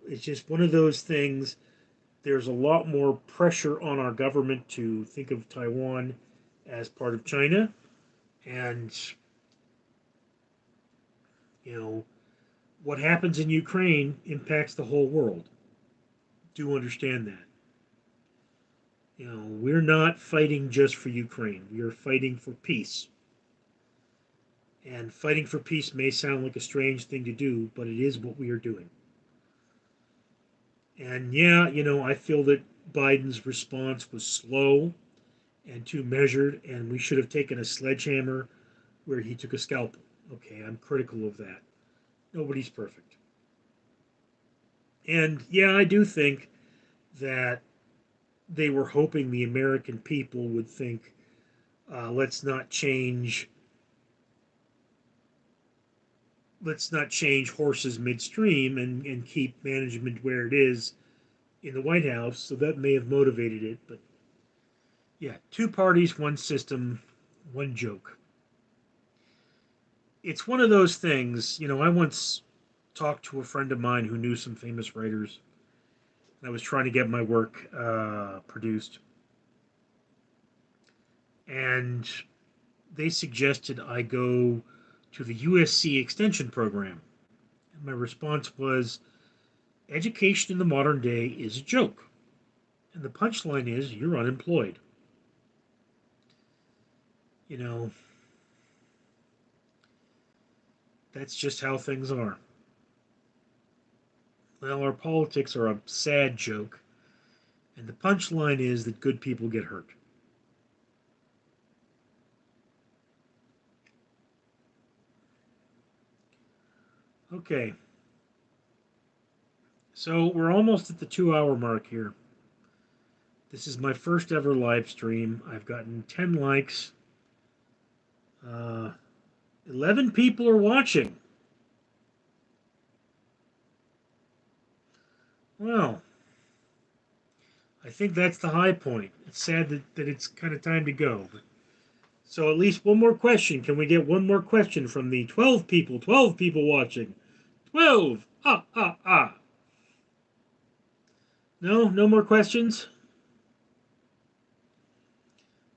it's just one of those things. There's a lot more pressure on our government to think of Taiwan as part of China. And, what happens in Ukraine impacts the whole world. Do understand that. We're not fighting just for Ukraine. We are fighting for peace. And fighting for peace may sound like a strange thing to do, but it is what we are doing. And yeah, I feel that Biden's response was slow and too measured, and we should have taken a sledgehammer where he took a scalpel. Okay, I'm critical of that. Nobody's perfect. And yeah, I do think that they were hoping the American people would think, let's not change, horses midstream and keep management where it is in the White House. So that may have motivated it. But yeah, two parties, one system, one joke. It's one of those things. I once talked to a friend of mine who knew some famous writers. I was trying to get my work produced, and they suggested I go to the USC extension program. And my response was, education in the modern day is a joke. And the punchline is, you're unemployed. You know, that's just how things are. Well, our politics are a sad joke, and the punchline is that good people get hurt. Okay, so we're almost at the 2 hour mark here. This is my first ever live stream. I've gotten 10 likes. Uh, 11 people are watching. Well, I think that's the high point. It's sad that it's kind of time to go. So at least one more question. Can we get one more question from the 12 people? 12 people watching. 12! Ah, ah, ah. No? No more questions?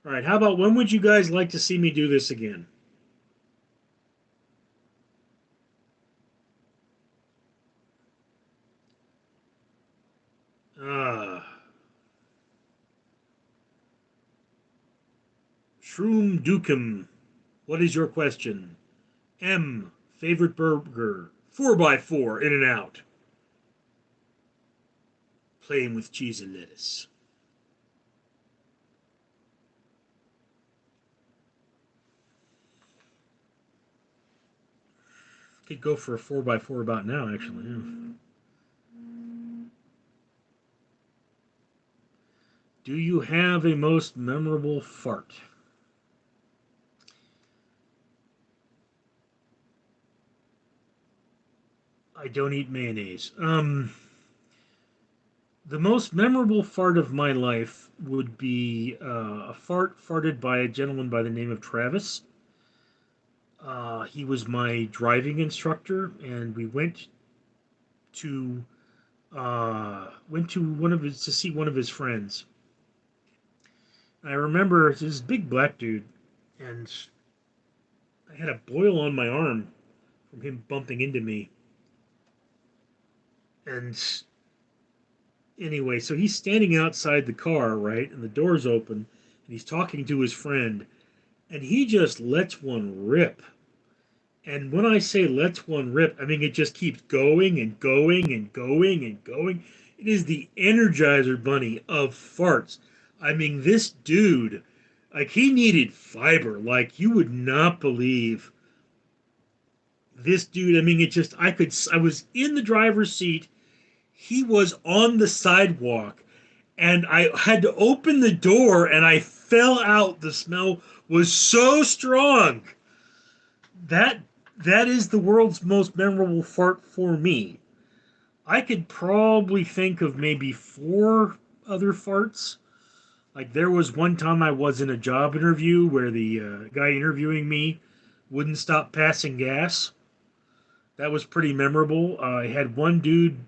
All right, how about when would you guys like to see me do this again? Ah. Shroom Dukem. What is your question? M. Favorite burger. 4x4, in and out. Playing with cheese and lettuce. Could go for a 4x4 about now, actually. Yeah. Do you have a most memorable fart? I don't eat mayonnaise. The most memorable fart of my life would be a fart farted by a gentleman by the name of Travis. He was my driving instructor, and we to went to one of his to see one of his friends. I remember this big black dude, and I had a boil on my arm from him bumping into me. And anyway, so he's standing outside the car, right, and the door's open, and he's talking to his friend, and he just lets one rip. And when I say lets one rip, I mean it just keeps going and going and going and going. It is the Energizer Bunny of farts. I mean, this dude, like, he needed fiber. Like, you would not believe this dude. I mean, I was in the driver's seat. He was on the sidewalk, and I had to open the door, and I fell out. The smell was so strong. That that is the world's most memorable fart for me. I could probably think of maybe four other farts. Like, there was one time I was in a job interview where the guy interviewing me wouldn't stop passing gas. That was pretty memorable. I had one dude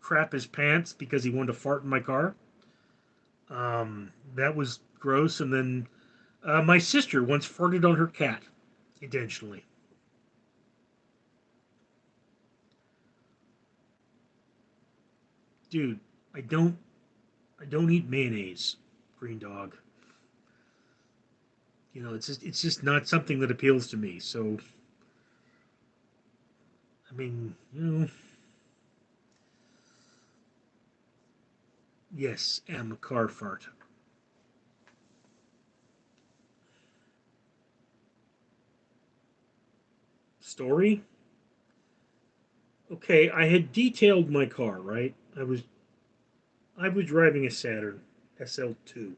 crap his pants because he wanted to fart in my car. That was gross. And then my sister once farted on her cat intentionally. Dude, I don't I don't eat mayonnaise, green dog. It's just not something that appeals to me. So I mean, Yes, am a car fart. Story? Okay, I had detailed my car, right? I was driving a Saturn SL2,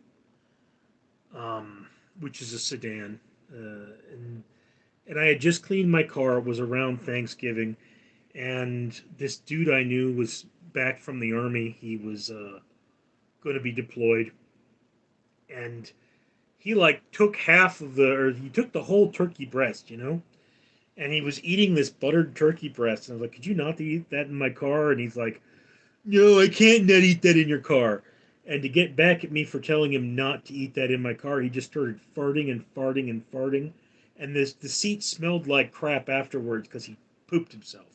um, which is a sedan, and I had just cleaned my car. It was around Thanksgiving, and this dude I knew was back from the army. He was going to be deployed, and he like took half of the, or he took the whole turkey breast, and he was eating this buttered turkey breast. And I was like, "Could you not eat that in my car?" And he's like, "No, I can't not eat that in your car." And to get back at me for telling him not to eat that in my car, he just started farting and farting and farting, and the seat smelled like crap afterwards because he pooped himself.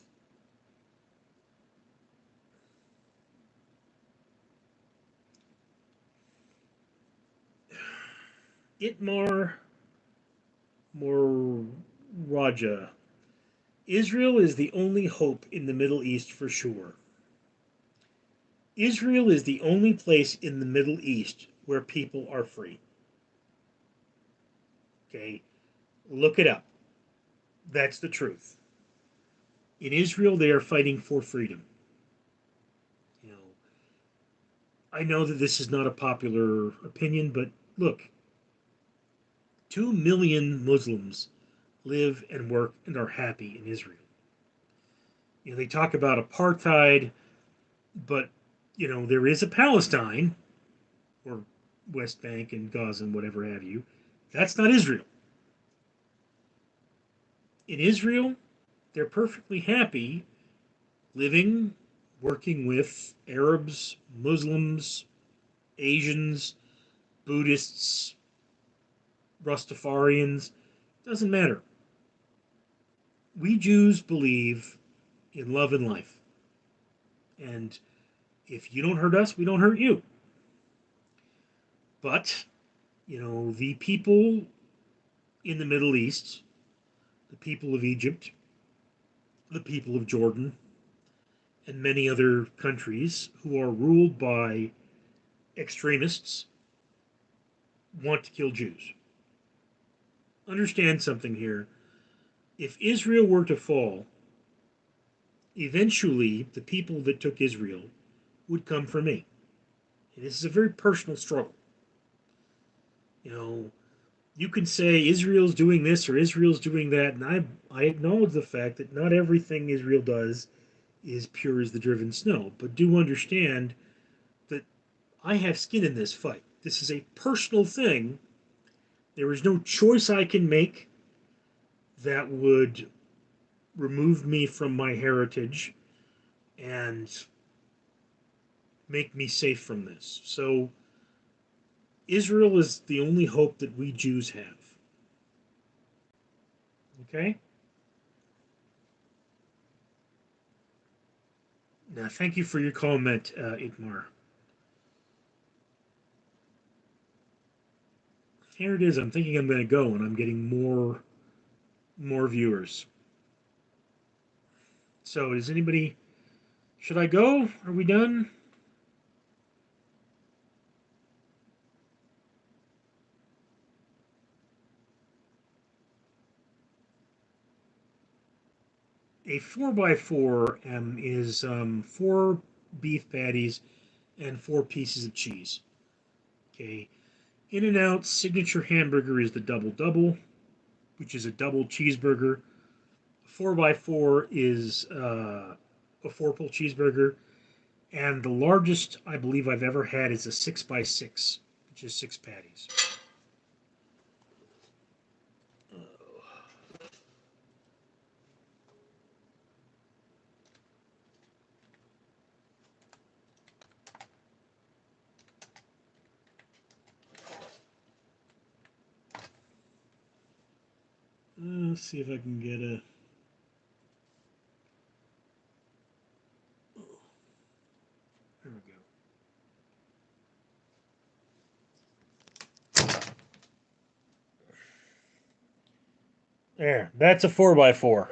Itmar Moraja. Israel is the only hope in the Middle East for sure. Israel is the only place in the Middle East where people are free. Okay, look it up. That's the truth. In Israel, they are fighting for freedom. You know, I know that this is not a popular opinion, but look, 2 million Muslims live and work and are happy in Israel. They talk about apartheid, but there is a Palestine or West Bank and Gaza and whatever have you. That's not Israel. In Israel, they're perfectly happy living, working with Arabs, Muslims, Asians, Buddhists, Rastafarians. Doesn't matter. We Jews believe in love and life. And if you don't hurt us, we don't hurt you. But, the people in the Middle East, the people of Egypt, the people of Jordan, and many other countries who are ruled by extremists want to kill Jews. Understand something here. If Israel were to fall, eventually the people that took Israel would come for me. And this is a very personal struggle. You know, you can say Israel's doing this or Israel's doing that, and I acknowledge the fact that not everything Israel does is pure as the driven snow, but do understand that I have skin in this fight. This is a personal thing. There is no choice I can make that would remove me from my heritage and make me safe from this. So Israel is the only hope that we Jews have. Okay? Now, thank you for your comment, Itmar. Here it is. I'm thinking I'm going to go, and I'm getting more viewers. So, does anybody? Should I go? Are we done? A 4x4 is four beef patties and four pieces of cheese. Okay. In and Out signature hamburger is the double double, which is a double cheeseburger. 4x4 is a four pull cheeseburger, and the largest I believe I've ever had is a 6x6, which is six patties. Let's see if I can get a. There we go. There, that's a 4x4.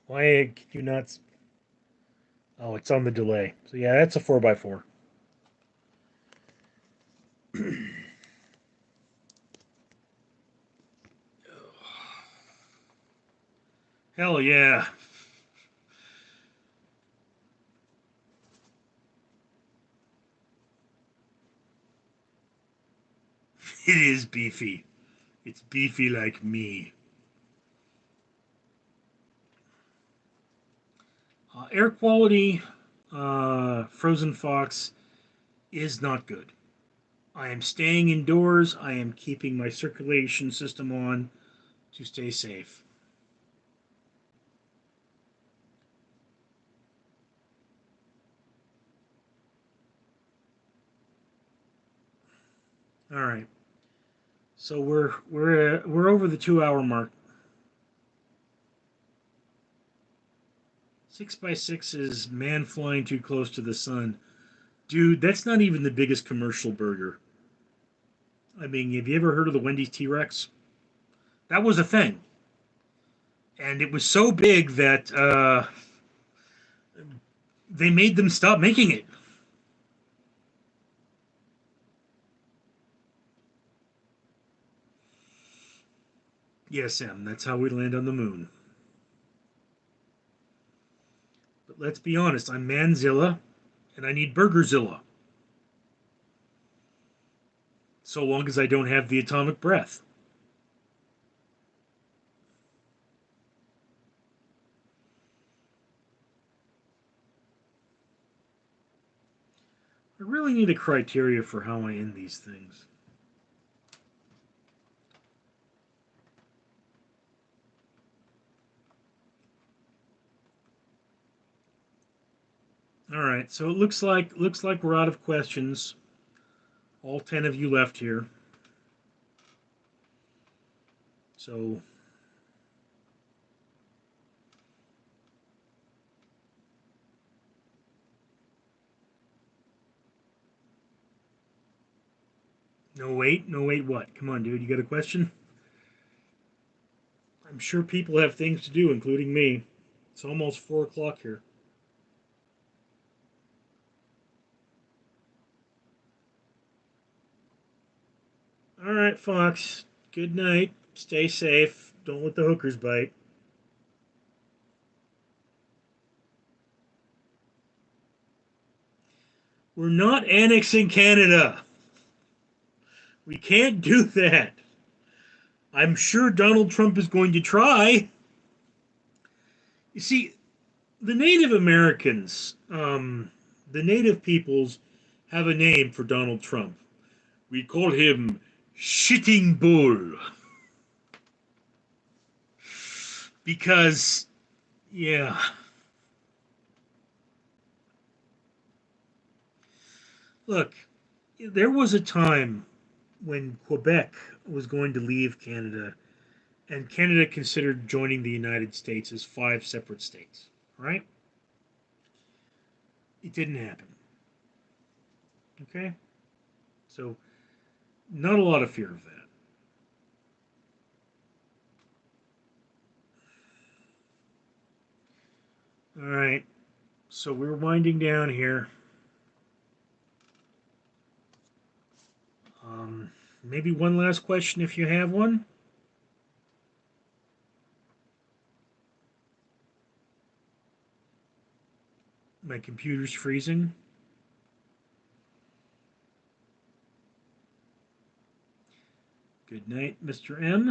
Why could you not? Oh, it's on the delay. So yeah, that's a 4x4. Hell yeah. It is beefy. It's beefy like me. Air quality, Frozen Fox, is not good. I am staying indoors. I am keeping my circulation system on to stay safe. All right. So we're over the 2 hour mark. 6x6 is man flying too close to the sun. Dude, that's not even the biggest commercial burger. I mean, have you ever heard of the Wendy's T Rex? That was a thing. And it was so big that they made them stop making it. Yes, Em, that's how we land on the moon. But let's be honest, I'm Manzilla, and I need Burgerzilla. So long as I don't have the atomic breath. I really need a criteria for how I end these things. All right, so it looks like we're out of questions. All 10 of you left here. So no wait, what? Come on, dude, you got a question? I'm sure people have things to do, including me. It's almost 4 o'clock here. All right, Fox. Good night. Stay safe. Don't let the hookers bite. We're not annexing Canada. We can't do that. I'm sure Donald Trump is going to try. You see, the Native Americans, the Native peoples, have a name for Donald Trump. We call him Shitting Bull. Because, yeah. Look, there was a time when Quebec was going to leave Canada, and Canada considered joining the United States as 5 separate states, right? It didn't happen. Okay? So, not a lot of fear of that. All right. So, we're winding down here. Um, Maybe one last question if you have one. My computer's freezing. Good night, Mr. M.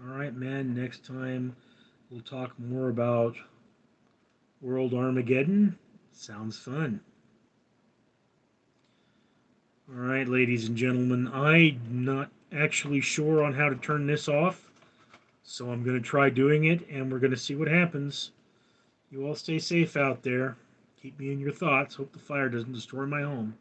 All right, man. Next time we'll talk more about World Armageddon. Sounds fun. All right, ladies and gentlemen. I'm not actually sure on how to turn this off, so I'm going to try doing it, and we're going to see what happens. You all stay safe out there. Keep me in your thoughts. Hope the fire doesn't destroy my home.